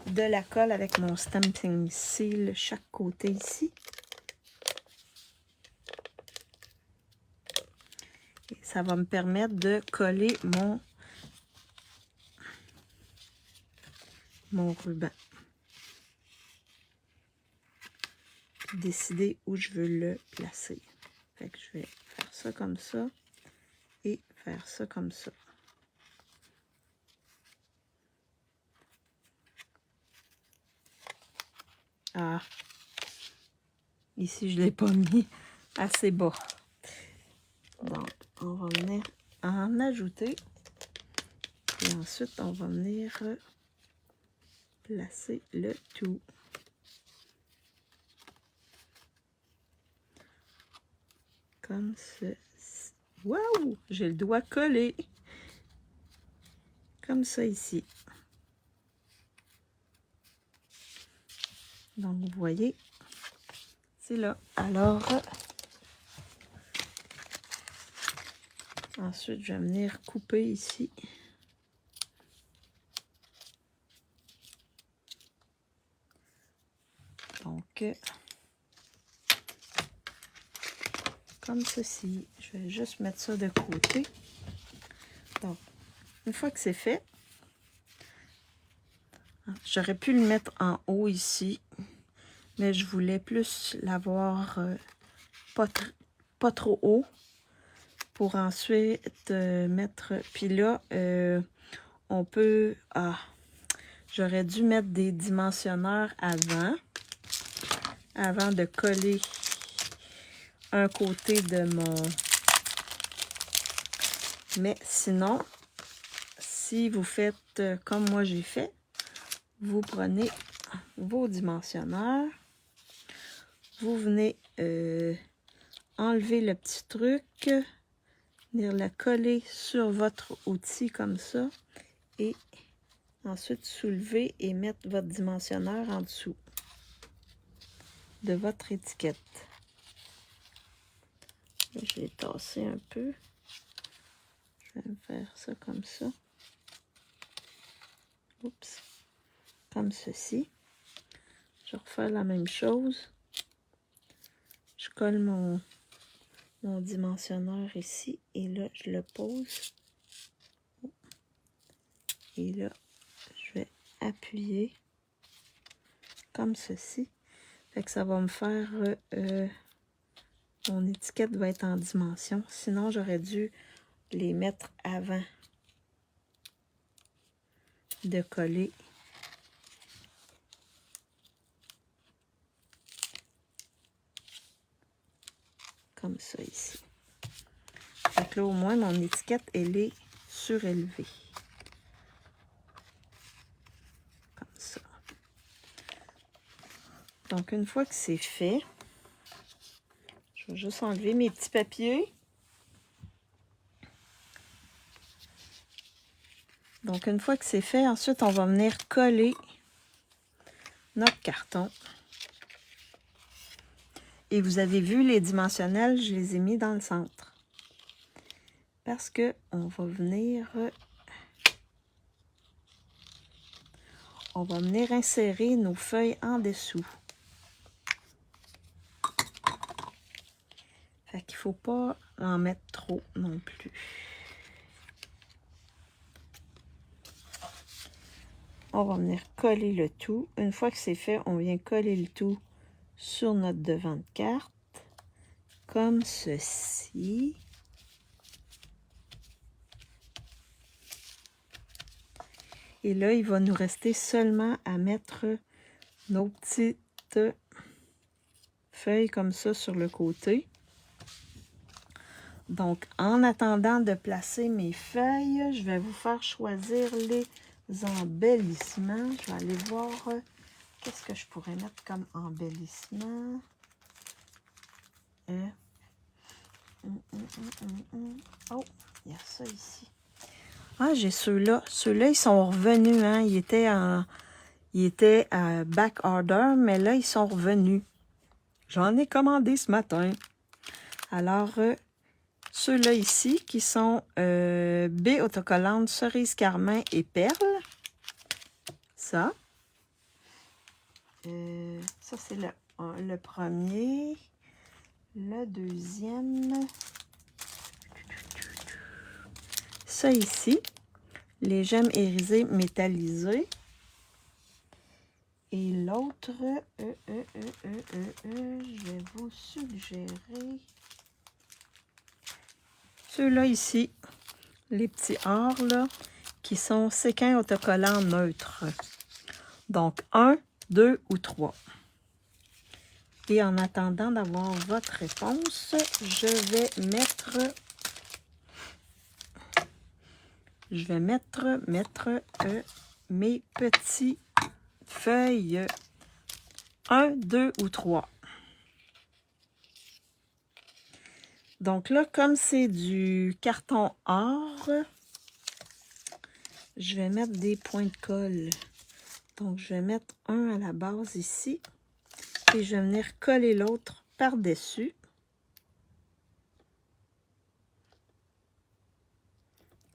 de la colle avec mon stamping seal chaque côté ici. Et ça va me permettre de coller mon ruban. Décider où je veux le placer. Fait que je vais faire ça comme ça et faire ça comme ça. Ah, ici je ne l'ai pas mis assez bas. Donc, on va venir en ajouter. Et ensuite, on va venir placer le tout. Comme ceci. Waouh! J'ai le doigt collé. Comme ça ici. Donc, vous voyez, c'est là. Alors, ensuite, je vais venir couper ici. Donc, comme ceci. Je vais juste mettre ça de côté. Donc, une fois que c'est fait, j'aurais pu le mettre en haut ici, mais je voulais plus l'avoir pas trop haut pour ensuite mettre... Puis là, on peut... j'aurais dû mettre des dimensionneurs avant de coller un côté de mon... Mais sinon, si vous faites comme moi j'ai fait, vous prenez vos dimensionneurs, vous venez enlever le petit truc, venir le coller sur votre outil comme ça, et ensuite soulever et mettre votre dimensionneur en dessous de votre étiquette. Je vais tasser un peu. Je vais faire ça comme ça. Oups. Comme ceci. Je refais la même chose. Je colle mon dimensionneur ici. Et là, je le pose. Et là, je vais appuyer comme ceci. Fait que ça va me faire... mon étiquette va être en dimension. Sinon, j'aurais dû les mettre avant de coller. Comme ça ici. Fait que là, au moins, mon étiquette, elle est surélevée. Comme ça. Donc, une fois que c'est fait, je vais juste enlever mes petits papiers. Donc, une fois que c'est fait, ensuite, on va venir coller notre carton. Et vous avez vu, les dimensionnels, je les ai mis dans le centre. Parce que on va venir insérer nos feuilles en dessous. Fait qu'il ne faut pas en mettre trop non plus. On va venir coller le tout. Une fois que c'est fait, on vient coller le tout sur notre devant de carte. Comme ceci. Et là, il va nous rester seulement à mettre nos petites feuilles comme ça sur le côté. Donc, en attendant de placer mes feuilles, je vais vous faire choisir les embellissements. Je vais aller voir qu'est-ce que je pourrais mettre comme embellissement. Oh, il y a ça ici. Ah, j'ai ceux-là. Ceux-là, ils sont revenus. Hein? Ils étaient à back order, mais là, ils sont revenus. J'en ai commandé ce matin. Alors, ceux-là ici, qui sont baies autocollantes, cerise carmin et perles. Ça. Ça, c'est le premier. Le deuxième. Ça ici. Les gemmes irisées métallisées. Et l'autre, je vais vous suggérer ceux-là ici, les petits ors là, qui sont séquins autocollants neutres. Donc, 1, 2 ou 3. Et en attendant d'avoir votre réponse, je vais mettre mes petits feuilles 1, 2 ou 3. Donc là, comme c'est du carton or, je vais mettre des points de colle. Donc, je vais mettre un à la base ici. Et je vais venir coller l'autre par-dessus.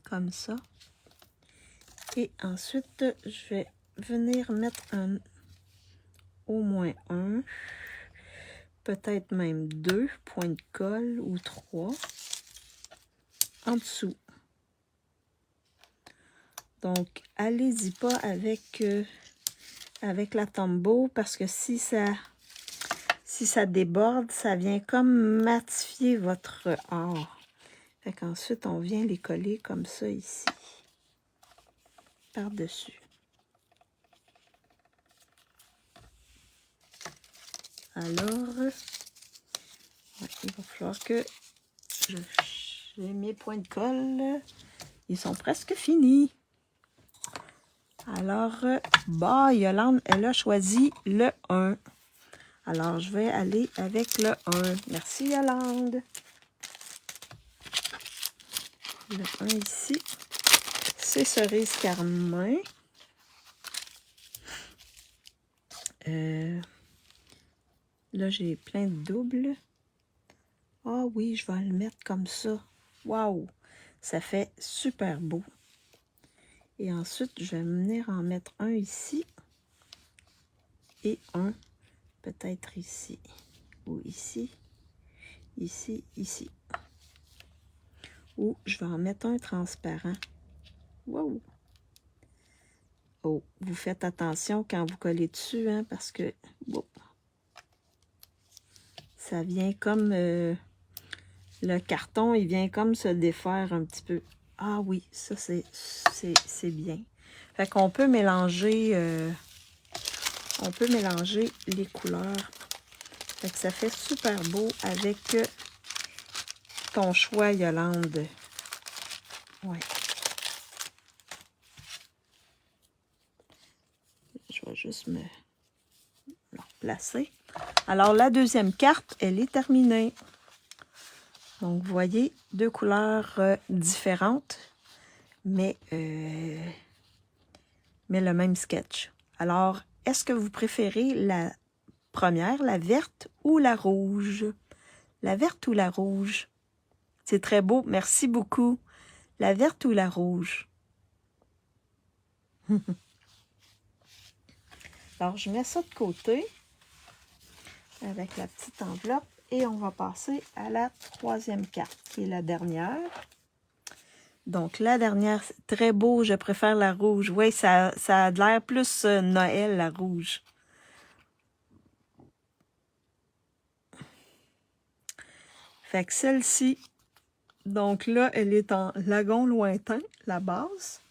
Comme ça. Et ensuite, je vais venir mettre au moins un peut-être même 2 points de colle ou 3 en dessous. Donc, allez-y pas avec, avec la Tombow parce que si ça déborde, ça vient comme matifier votre or. Fait qu'ensuite, on vient les coller comme ça ici, par-dessus. Alors, ouais, il va falloir que j'ai mes points de colle. Ils sont presque finis. Alors, bah, Yolande, elle a choisi le 1. Alors, je vais aller avec le 1. Merci, Yolande. Le 1 ici, c'est cerise carmin. Là, j'ai plein de doubles. Ah oui, je vais le mettre comme ça. Waouh! Ça fait super beau. Et ensuite, je vais venir en mettre un ici. Et un peut-être ici. Ou ici. Ici, ici. Ou je vais en mettre un transparent. Wow! Oh, vous faites attention quand vous collez dessus, hein, parce que wow, ça vient comme... le carton, il vient comme se défaire un petit peu. Ah oui, ça, c'est bien. Fait qu'on peut mélanger... on peut mélanger les couleurs. Fait que ça fait super beau avec ton choix, Yolande. Ouais. Je vais juste me replacer. Alors, la deuxième carte, elle est terminée. Donc, vous voyez, deux couleurs différentes, mais le même sketch. Alors, est-ce que vous préférez la première, la verte ou la rouge? La verte ou la rouge? C'est très beau, merci beaucoup. La verte ou la rouge? Alors, je mets ça de côté avec la petite enveloppe et on va passer à la troisième carte, qui est la dernière. Donc, la dernière, c'est très beau, je préfère la rouge. Oui, ça a l'air plus Noël, la rouge. Fait que celle-ci, donc là, elle est en lagon lointain, la base.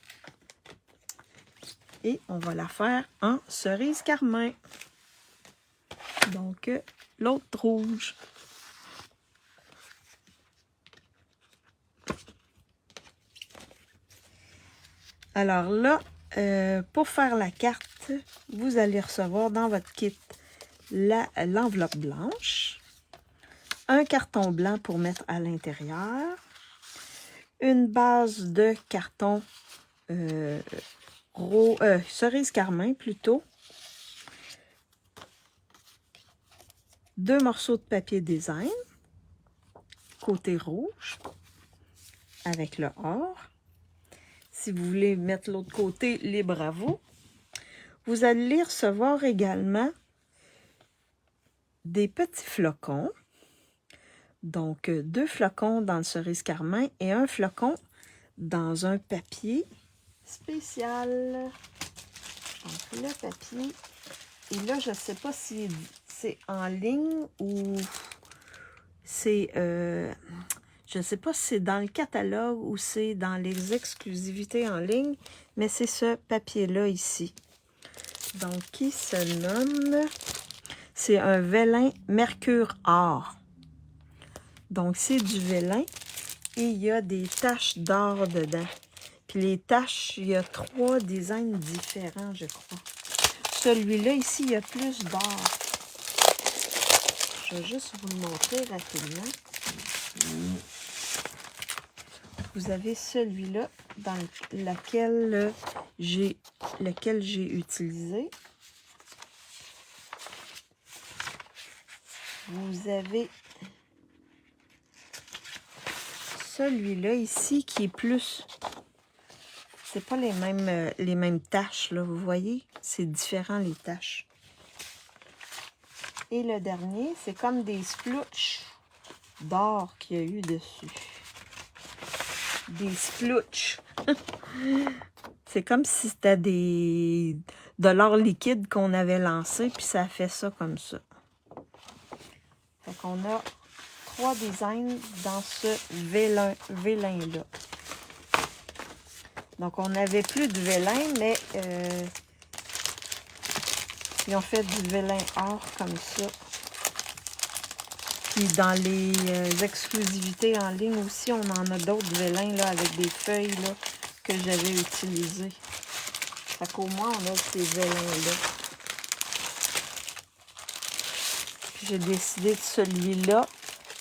Et on va la faire en cerise carmin. Donc, l'autre rouge. Alors là, pour faire la carte, vous allez recevoir dans votre kit l'enveloppe blanche, un carton blanc pour mettre à l'intérieur, une base de carton cerise carmin plutôt, 2 morceaux de papier design, côté rouge, avec le or. Si vous voulez mettre l'autre côté, libre à vous. Vous allez recevoir également des petits flocons. Donc, 2 flocons dans le cerise carmin et un flocon dans un papier spécial. Donc, le papier. Et là, je ne sais pas si c'est en ligne ou c'est... je ne sais pas si c'est dans le catalogue ou c'est dans les exclusivités en ligne, mais c'est ce papier-là ici. Donc, qui se nomme... C'est un vélin Mercure Or. Donc, c'est du vélin et il y a des taches d'or dedans. Puis les taches, il y a 3 designs différents, je crois. Celui-là, ici, il y a plus d'or. Je vais juste vous le montrer rapidement. Vous avez celui-là dans lequel j'ai utilisé. Vous avez celui-là ici qui est plus... C'est pas les mêmes taches, là, vous voyez? C'est différent, les taches. Et le dernier, c'est comme des splouches d'or qu'il y a eu dessus. Des splouches. C'est comme si c'était de l'or liquide qu'on avait lancé, puis ça a fait ça comme ça. Fait qu'on a 3 designs dans ce vélin-là. Donc, on n'avait plus de vélin, mais ils ont fait du vélin or comme ça. Puis dans les exclusivités en ligne aussi, on en a d'autres vélins là, avec des feuilles là, que j'avais utilisées. Fait qu'au moins, on a ces vélins-là. Puis j'ai décidé de celui-là.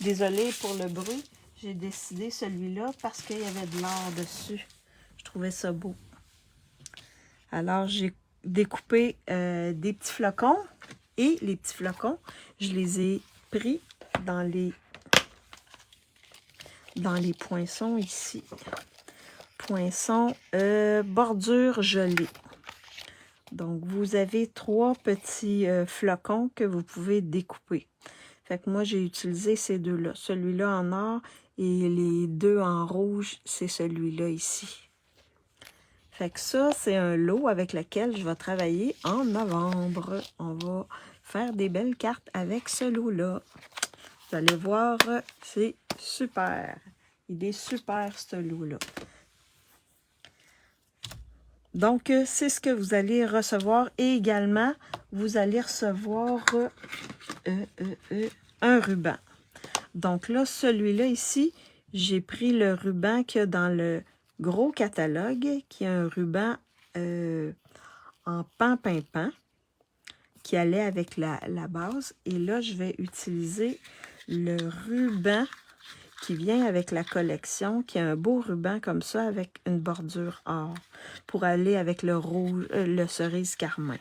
Désolée pour le bruit. J'ai décidé celui-là parce qu'il y avait de l'or dessus. Je trouvais ça beau. Alors, j'ai découpé des petits flocons. Et les petits flocons, je les ai pris dans les poinçons ici. Poinçons bordure gelée. Donc, vous avez 3 petits flocons que vous pouvez découper. Fait que moi, j'ai utilisé ces deux-là. Celui-là en or et les 2 en rouge, c'est celui-là ici. Fait que ça, c'est un lot avec lequel je vais travailler en novembre. On va faire des belles cartes avec ce lot-là. Vous allez voir, c'est super. Il est super, ce lot-là. Donc, c'est ce que vous allez recevoir. Et également, vous allez recevoir un ruban. Donc là, celui-là ici, j'ai pris le ruban qu'il y a dans le gros catalogue, qui est un ruban en pan-pimpant, qui allait avec la base. Et là, je vais utiliser le ruban qui vient avec la collection, qui est un beau ruban comme ça, avec une bordure or, pour aller avec le rouge, le cerise carmin.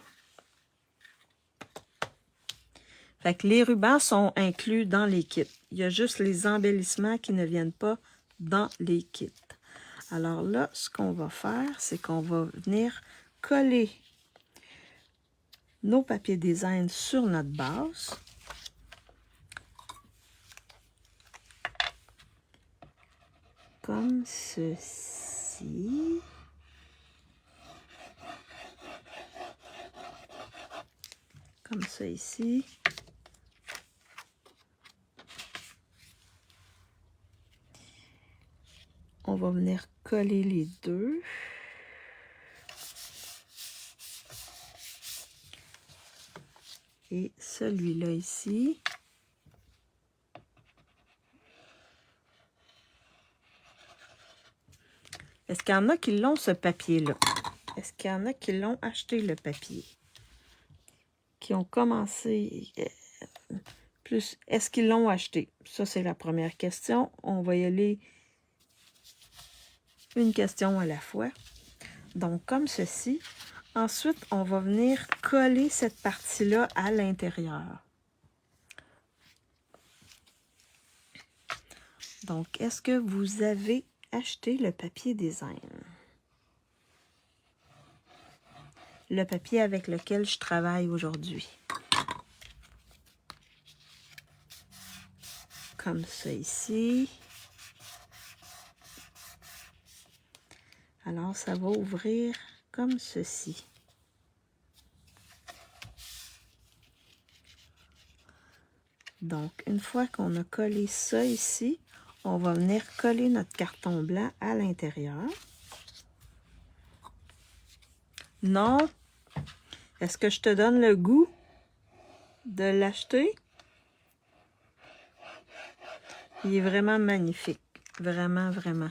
Fait que les rubans sont inclus dans les kits. Il y a juste les embellissements qui ne viennent pas dans les kits. Alors là, ce qu'on va faire, c'est qu'on va venir coller nos papiers design sur notre base. Comme ceci. Comme ça ici. On va venir coller les deux. Et celui-là ici. Est-ce qu'il y en a qui l'ont, ce papier-là? Est-ce qu'il y en a qui l'ont acheté, le papier? Qui ont commencé... plus, est-ce qu'ils l'ont acheté? Ça, c'est la première question. On va y aller une question à la fois. Donc, comme ceci. Ensuite, on va venir coller cette partie-là à l'intérieur. Donc, est-ce que vous avez acheté le papier design? Le papier avec lequel je travaille aujourd'hui. Comme ça ici. Alors, ça va ouvrir comme ceci. Donc, une fois qu'on a collé ça ici, on va venir coller notre carton blanc à l'intérieur. Non? Est-ce que je te donne le goût de l'acheter? Il est vraiment magnifique. Vraiment, vraiment.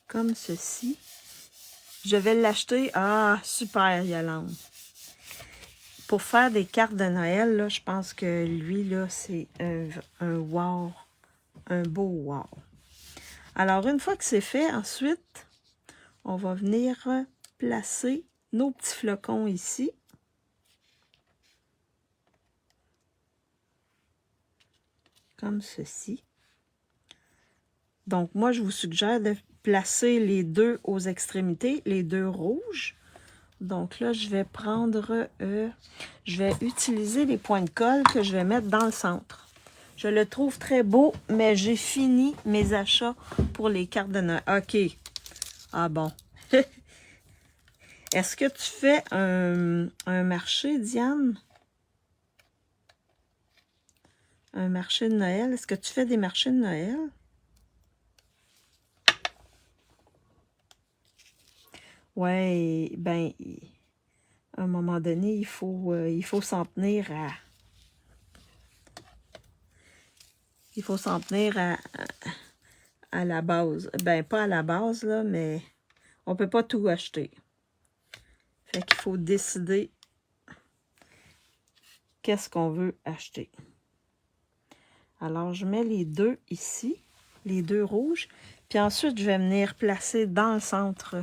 Comme ceci. Je vais l'acheter. Ah, super, Yolande. Pour faire des cartes de Noël, là, je pense que lui, là, c'est un wow. Un beau wow. Alors, une fois que c'est fait, ensuite, on va venir placer nos petits flocons ici. Comme ceci. Donc, moi, je vous suggère de placer les deux aux extrémités, les deux rouges. Donc là, je vais prendre, je vais utiliser les points de colle que je vais mettre dans le centre. Je le trouve très beau, mais j'ai fini mes achats pour les cartes de Noël. OK. Ah bon. Est-ce que tu fais un marché, Diane? Un marché de Noël? Est-ce que tu fais des marchés de Noël? Ouais, ben, à un moment donné, il faut s'en tenir à... Il faut s'en tenir à la base. Ben, pas à la base, là, mais on peut pas tout acheter. Fait qu'il faut décider qu'est-ce qu'on veut acheter. Alors, je mets les deux ici, les deux rouges, puis ensuite, je vais venir placer dans le centre.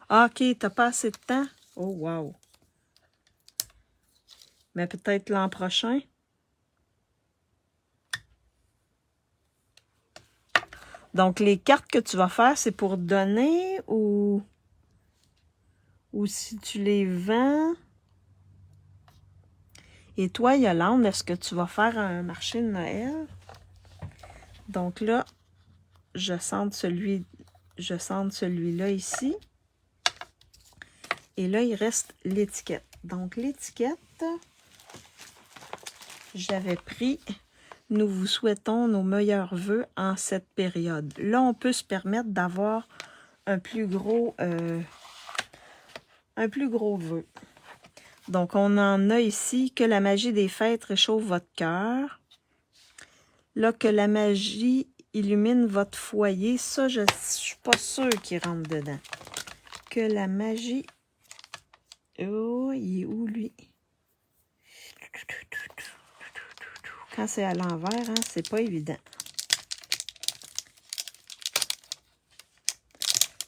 Ah, OK, t'as pas assez de temps? Oh, wow! Mais peut-être l'an prochain? Donc, les cartes que tu vas faire, c'est pour donner ou si tu les vends? Et toi, Yolande, est-ce que tu vas faire un marché de Noël? Donc là, je centre celui-là ici. Et là, il reste l'étiquette. Donc, l'étiquette, j'avais pris « Nous vous souhaitons nos meilleurs vœux en cette période ». Là, on peut se permettre d'avoir un plus gros vœu. Donc, on en a ici « Que la magie des fêtes réchauffe votre cœur ». Là, « Que la magie illumine votre foyer ». Ça, je ne suis pas sûre qu'il rentre dedans. « Que la magie... » Oh, il est où, lui? Quand c'est à l'envers, hein, c'est pas évident.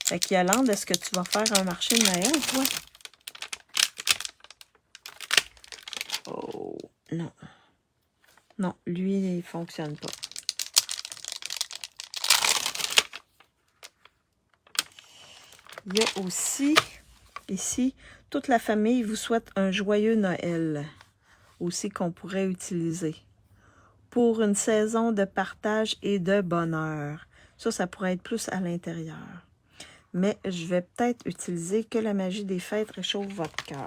Fait qu'Yolande, est-ce que tu vas faire un marché de Noël, toi? Oh, non. Non, lui, il ne fonctionne pas. Il y a aussi, ici, toute la famille vous souhaite un joyeux Noël. Aussi qu'on pourrait utiliser. Pour une saison de partage et de bonheur. Ça pourrait être plus à l'intérieur. Mais je vais peut-être utiliser « Que la magie des fêtes réchauffe votre cœur »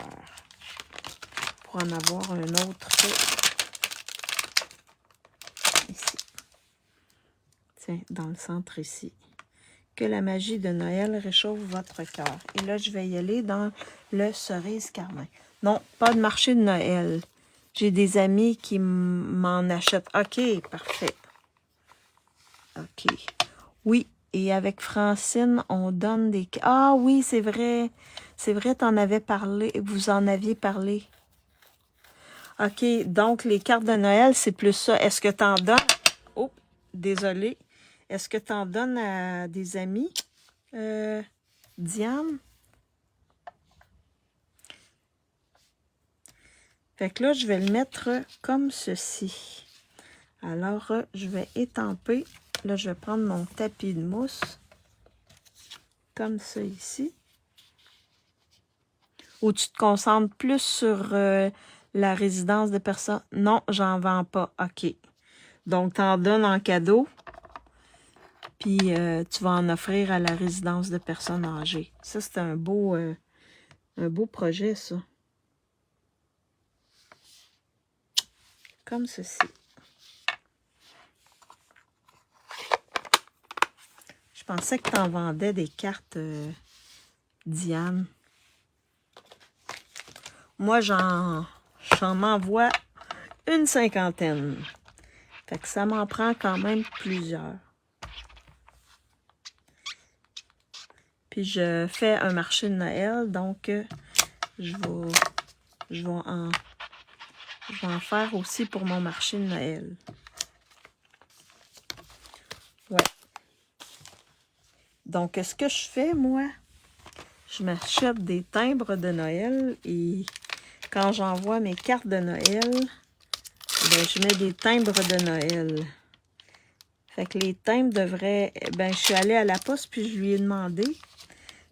pour en avoir un autre ici. Tiens, dans le centre ici. « Que la magie de Noël réchauffe votre cœur ». Et là, je vais y aller dans le cerise carmin. Non, pas de marché de Noël. J'ai des amis qui m'en achètent. OK, parfait. OK. Oui, et avec Francine, on donne des... Ah oui, c'est vrai. C'est vrai, t'en avais parlé. Vous en aviez parlé. OK, donc les cartes de Noël, c'est plus ça. Est-ce que t'en donnes... Oh, désolé. Est-ce que t'en donnes à des amis, Diane? Fait que là, je vais le mettre comme ceci. Alors, je vais étamper. Là, je vais prendre mon tapis de mousse. Comme ça ici. Ou tu te concentres plus sur la résidence de personnes. Non, j'en vends pas. OK. Donc, tu en donnes en cadeau. Puis, tu vas en offrir à la résidence de personnes âgées. Ça, c'est un beau projet, ça. Comme ceci. Je pensais que tu en vendais des cartes, Diane. Moi, j'en m'envoie une 50aine. Fait que ça m'en prend quand même plusieurs. Puis, je fais un marché de Noël, donc je vais en faire aussi pour mon marché de Noël. Ouais. Donc, ce que je fais, moi, je m'achète des timbres de Noël et quand j'envoie mes cartes de Noël, ben, je mets des timbres de Noël. Fait que les timbres devraient... Ben, je suis allée à la poste, puis je lui ai demandé,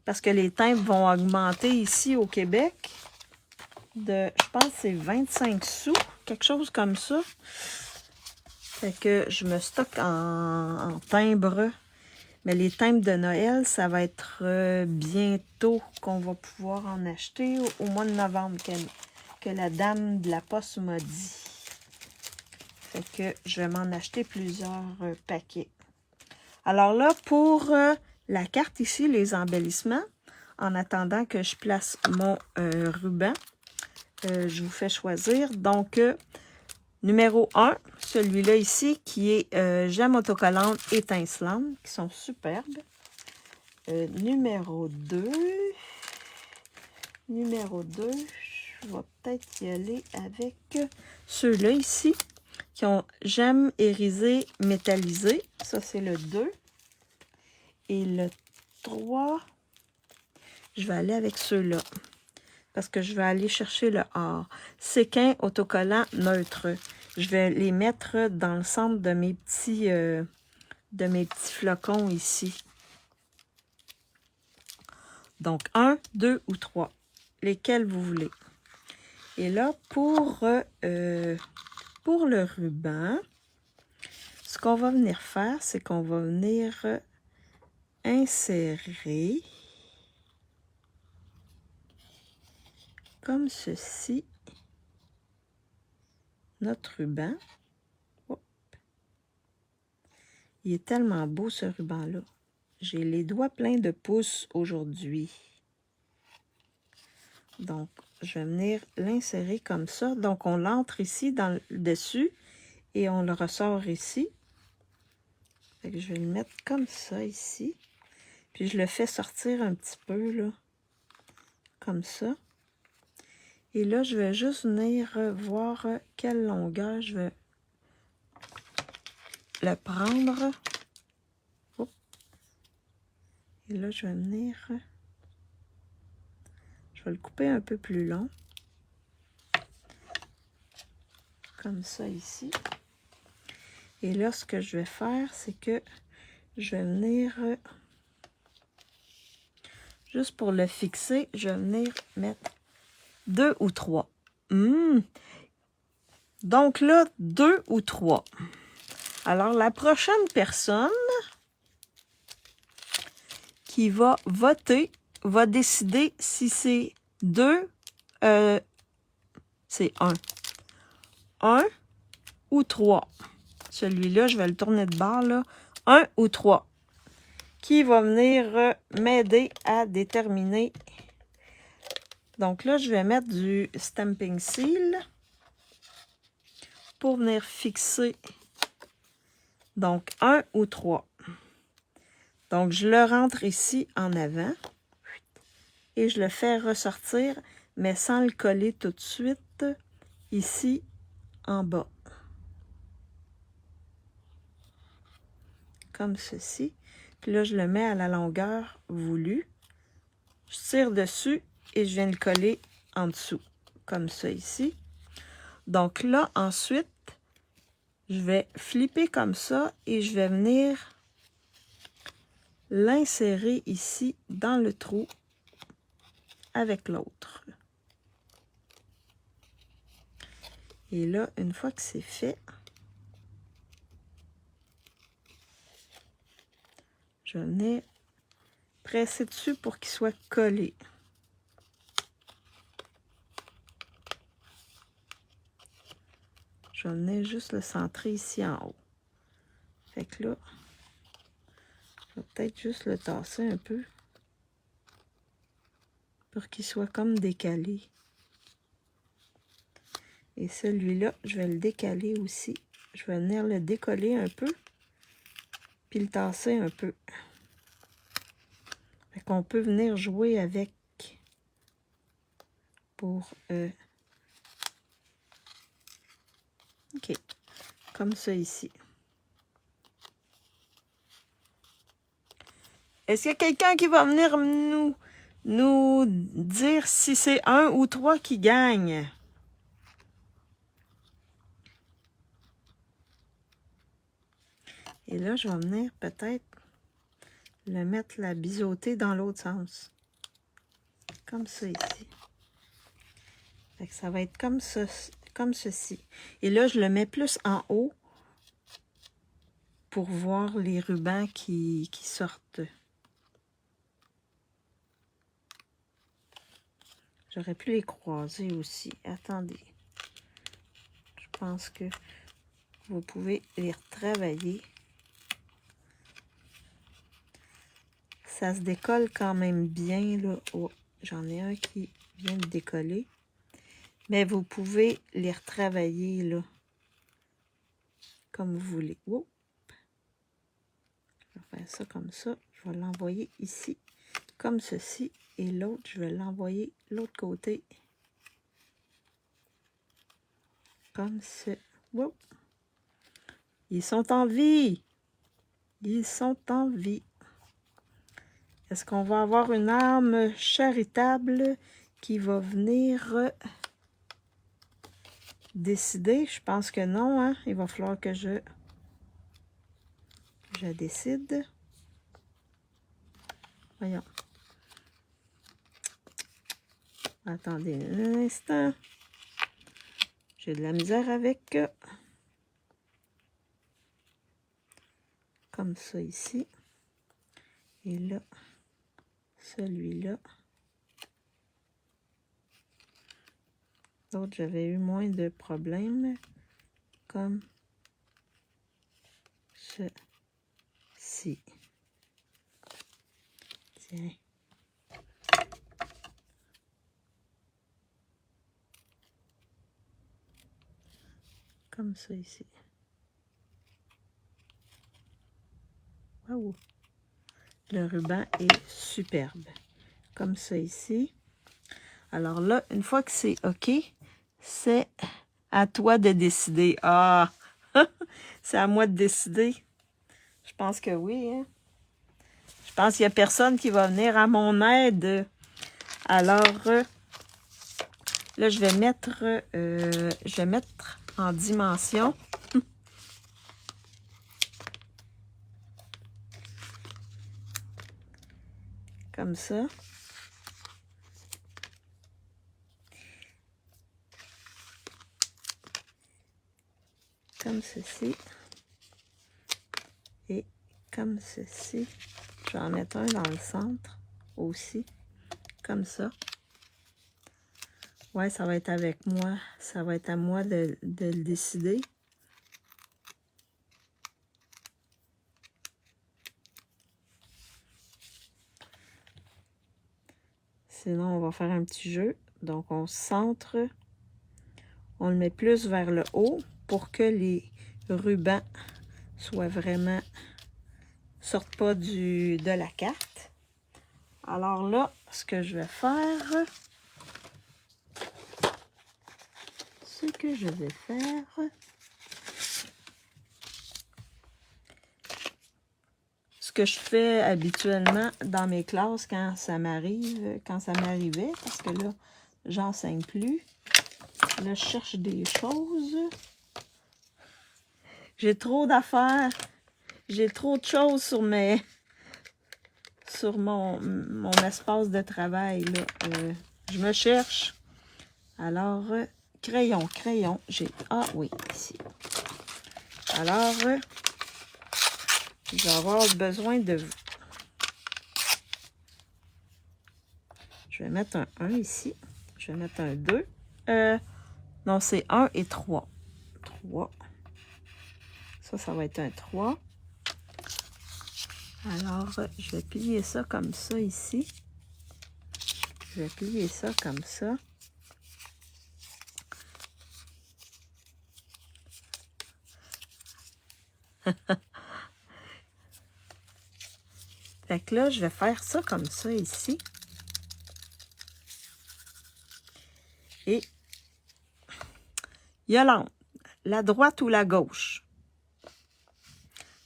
parce que les timbres vont augmenter ici au Québec de, je pense que c'est 25 sous, quelque chose comme ça. Fait que je me stocke en timbres. Mais les timbres de Noël, ça va être bientôt qu'on va pouvoir en acheter au mois de novembre que la dame de la poste m'a dit. Fait que je vais m'en acheter plusieurs paquets. Alors là, pour la carte ici, les embellissements, en attendant que je place mon ruban, je vous fais choisir. Donc, numéro 1, celui-là ici, qui est gemme autocollante étincelante, qui sont superbes. Numéro 2, je vais peut-être y aller avec ceux-là ici, qui ont gemme irisée métallisée. Ça, c'est le 2. Et le 3, je vais aller avec ceux-là, parce que je vais aller chercher le or. Séquin autocollant neutre. Je vais les mettre dans le centre de mes petits flocons ici. Donc, 1, 2 ou 3. Lesquels vous voulez. Et là, pour le ruban, ce qu'on va venir faire, c'est qu'on va venir insérer comme ceci notre ruban. Hop. Il est tellement beau ce ruban-là. J'ai les doigts pleins de pouces aujourd'hui. Donc, je vais venir l'insérer comme ça. Donc, on l'entre ici dans le dessus et on le ressort ici. Fait que je vais le mettre comme ça ici. Puis, je le fais sortir un petit peu, là. Comme ça. Et là, je vais juste venir voir quelle longueur je vais le prendre. Oups. Et là, je vais venir... Je vais le couper un peu plus long. Comme ça ici. Et là, ce que je vais faire, c'est que je vais venir... Juste pour le fixer, je vais venir mettre 2 ou 3. Donc là, 2 ou 3. Alors, la prochaine personne qui va voter va décider si c'est 2, c'est 1. 1 ou 3. Celui-là, je vais le tourner de bord, là. 1 ou 3. Qui va venir m'aider à déterminer. Donc là, je vais mettre du stamping seal pour venir fixer. Donc, 1 ou 3. Donc, je le rentre ici en avant et je le fais ressortir, mais sans le coller tout de suite ici en bas. Comme ceci. Puis là, je le mets à la longueur voulue. Je tire dessus et je viens le coller en dessous, comme ça ici. Donc là, ensuite, je vais flipper comme ça et je vais venir l'insérer ici dans le trou avec l'autre. Et là, une fois que c'est fait, je vais venir presser dessus pour qu'il soit collé. Je vais venir juste le centrer ici en haut. Fait que là, je vais peut-être juste le tasser un peu pour qu'il soit comme décalé. Et celui-là, je vais le décaler aussi. Je vais venir le décoller un peu, puis le tasser un peu. Fait qu'on peut venir jouer avec pour... OK, comme ça ici. Est-ce qu'il y a quelqu'un qui va venir nous dire si c'est 1 ou 3 qui gagne? Et là, je vais venir peut-être le mettre la biseauter dans l'autre sens. Comme ça ici. Fait que ça va être comme ça, comme ceci. Et là, je le mets plus en haut pour voir les rubans qui sortent. J'aurais pu les croiser aussi. Attendez. Je pense que vous pouvez les retravailler. Ça se décolle quand même bien, là. Oh, j'en ai un qui vient de décoller. Mais vous pouvez les retravailler, là. Comme vous voulez. Oh. Je vais faire ça comme ça. Je vais l'envoyer ici, comme ceci. Et l'autre, je vais l'envoyer l'autre côté. Comme ça. Wow. Ils sont en vie. Ils sont en vie. Est-ce qu'on va avoir une âme charitable qui va venir décider? Je pense que non, hein? Il va falloir que je décide. Voyons. Attendez un instant. J'ai de la misère avec. Comme ça ici. Et là, celui-là. L'autre, j'avais eu moins de problèmes. Comme ceci. Tiens. Comme ça ici. Waouh! Le ruban est superbe. Comme ça ici. Alors là, une fois que c'est OK, c'est à toi de décider. Ah! C'est à moi de décider. Je pense que oui, hein? Je pense qu'il n'y a personne qui va venir à mon aide. Alors, là, je vais mettre en dimension. Comme ça. Comme ceci. Et comme ceci. Je vais en mettre un dans le centre aussi. Comme ça. Ouais, ça va être avec moi. Ça va être à moi de le décider. Sinon, on va faire un petit jeu. Donc, on centre. On le met plus vers le haut pour que les rubans soient vraiment... sortent pas de la carte. Alors là, ce que je vais faire... Ce que je fais habituellement dans mes classes quand ça m'arrivait, parce que là, j'enseigne plus. Là, je cherche des choses. J'ai trop d'affaires. J'ai trop de choses sur mon espace de travail, là. Je me cherche. Alors, crayon. Ah oui, ici. Alors, je vais avoir besoin de... Je vais mettre un 1 ici. Je vais mettre un 2. Non, c'est 1 et 3. 3. Ça va être un 3. Alors, je vais plier ça comme ça ici. Je vais plier ça comme ça. Fait que là, je vais faire ça comme ça ici. Et Yolande, la droite ou la gauche?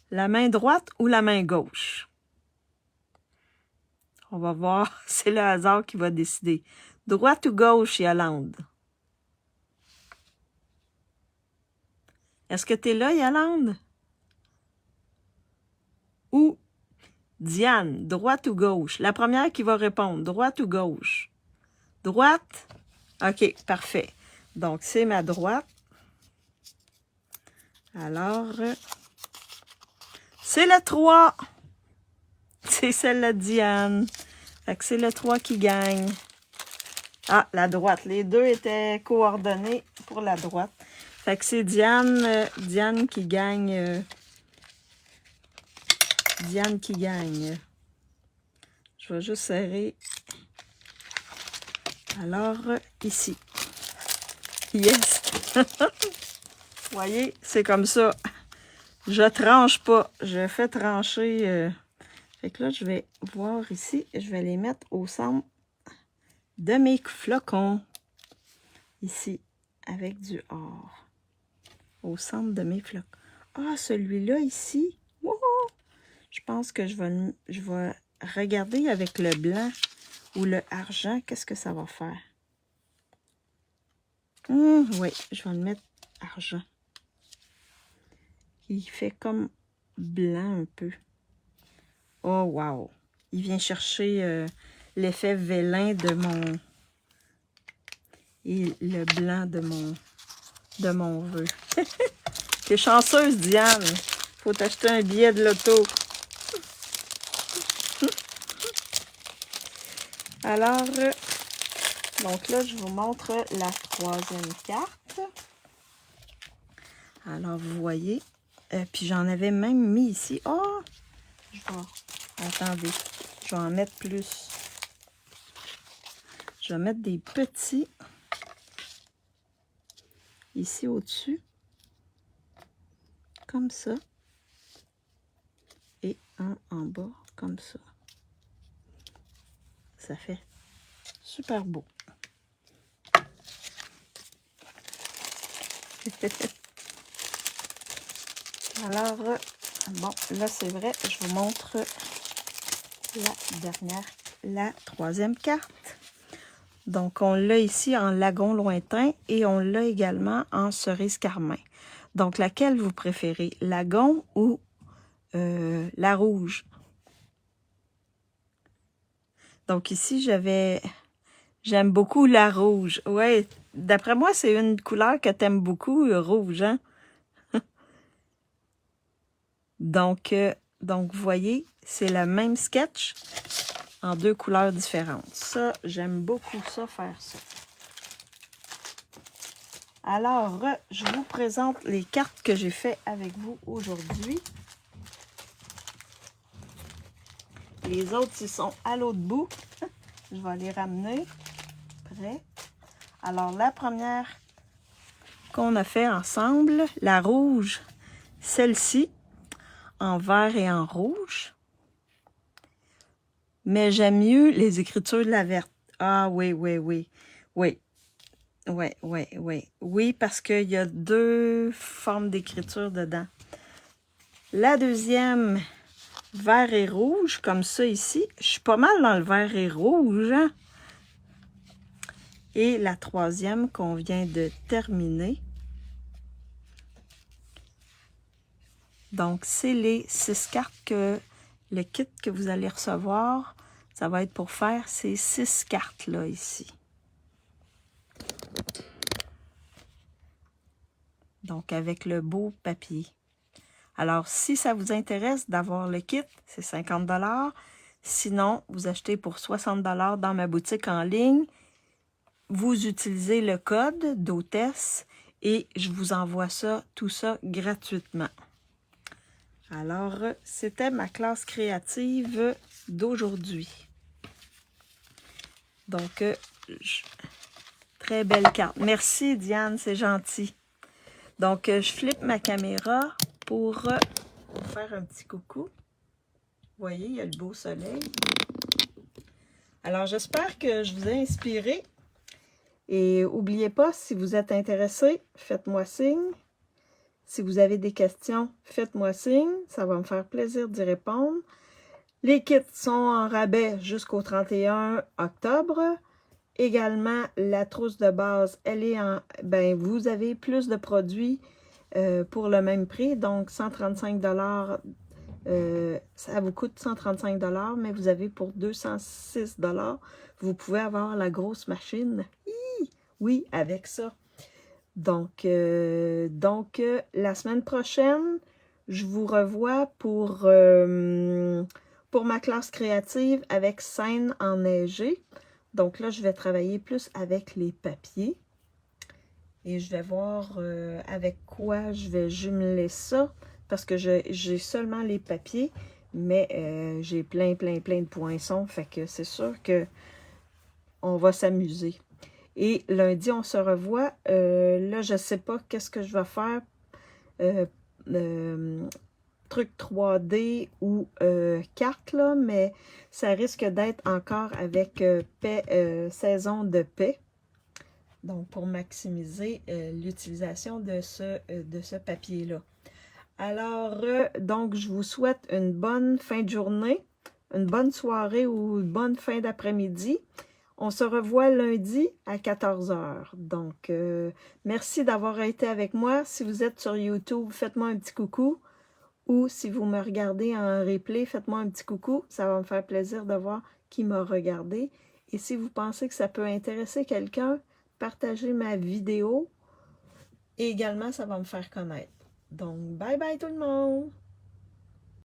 La main droite ou la main gauche? On va voir, c'est le hasard qui va décider. Droite ou gauche, Yolande? Est-ce que tu es là, Yolande? ou Diane, droite ou gauche? La première qui va répondre, droite ou gauche? Droite? OK, parfait. Donc, c'est ma droite. Alors, c'est le 3. C'est celle de Diane. Fait que c'est le 3 qui gagne. Ah, la droite. Les deux étaient coordonnés pour la droite. Fait que c'est Diane, Diane qui gagne. Diane qui gagne. Je vais juste serrer. Alors, ici. Yes! Voyez, c'est comme ça. Je tranche pas. Je fais trancher. Fait que là, je vais voir ici. Je vais les mettre au centre de mes flocons. Ici, avec du or. Au centre de mes flocons. Ah, celui-là ici. Wow! Je pense que je vais regarder avec le blanc ou le argent. Qu'est-ce que ça va faire? Oui, je vais le mettre argent. Il fait comme blanc un peu. Oh, wow! Il vient chercher l'effet vélin de mon... Et le blanc de mon vœu. T'es chanceuse, Diane. Faut t'acheter un billet de loto. Alors, donc là, je vous montre la troisième carte. Alors, vous voyez. Puis j'en avais même mis ici. Oh! Attendez. Je vais en mettre plus. Je vais mettre des petits ici au-dessus. Comme ça. Et un en bas, comme ça. Ça fait super beau. Alors, bon, là c'est vrai, je vous montre la troisième carte. Donc, on l'a ici en lagon lointain et on l'a également en cerise carmin. Donc, laquelle vous préférez, lagon ou la rouge? Donc, ici, j'aime beaucoup la rouge. Ouais, d'après moi, c'est une couleur que tu aimes beaucoup, rouge, hein? Donc, vous voyez, c'est le même sketch en deux couleurs différentes. Ça, j'aime beaucoup ça, faire ça. Alors, je vous présente les cartes que j'ai fait avec vous aujourd'hui. Les autres, ils sont à l'autre bout. Je vais les ramener. Prêt. Alors, la première qu'on a fait ensemble, la rouge, celle-ci, en vert et en rouge. Mais j'aime mieux les écritures de la verte. Ah oui, oui, oui. Oui. Oui, oui, oui. Oui, parce qu'il y a deux formes d'écriture dedans. La deuxième, vert et rouge, comme ça ici. Je suis pas mal dans le vert et rouge. Hein? Et la troisième qu'on vient de terminer. Donc, c'est les 6 cartes que le kit que vous allez recevoir, ça va être pour faire ces 6 cartes-là ici. Donc, avec le beau papier. Alors, si ça vous intéresse d'avoir le kit, c'est 50 $. Sinon, vous achetez pour 60 $ dans ma boutique en ligne. Vous utilisez le code d'hôtesse et je vous envoie ça, tout ça gratuitement. Alors, c'était ma classe créative d'aujourd'hui. Donc, très belle carte. Merci, Diane, c'est gentil. Donc, je flippe ma caméra pour vous faire un petit coucou. Vous voyez, il y a le beau soleil. Alors, j'espère que je vous ai inspiré. Et n'oubliez pas, si vous êtes intéressé, faites-moi signe. Si vous avez des questions, faites-moi signe. Ça va me faire plaisir d'y répondre. Les kits sont en rabais jusqu'au 31 octobre. Également, la trousse de base, elle est en... Ben, vous avez plus de produits pour le même prix. Donc, 135 $ Ça vous coûte 135 $, mais vous avez pour 206 $, vous pouvez avoir la grosse machine. Oui, avec ça. Donc, la semaine prochaine, je vous revois pour ma classe créative avec scène enneigée. Donc là, je vais travailler plus avec les papiers. Et je vais voir avec quoi je vais jumeler ça. Parce que j'ai seulement les papiers, mais j'ai plein de poinçons. Fait que c'est sûr que on va s'amuser. Et lundi, on se revoit. Là, je ne sais pas qu'est-ce que je vais faire. Truc 3D ou carte, là, mais ça risque d'être encore avec saison de paix. Donc, pour maximiser l'utilisation de ce papier-là. Alors, donc, je vous souhaite une bonne fin de journée, une bonne soirée ou une bonne fin d'après-midi. On se revoit lundi à 14 h. Donc, merci d'avoir été avec moi. Si vous êtes sur YouTube, faites-moi un petit coucou. Ou si vous me regardez en replay, faites-moi un petit coucou. Ça va me faire plaisir de voir qui m'a regardé. Et si vous pensez que ça peut intéresser quelqu'un, partagez ma vidéo. Et également, ça va me faire connaître. Donc, bye bye tout le monde!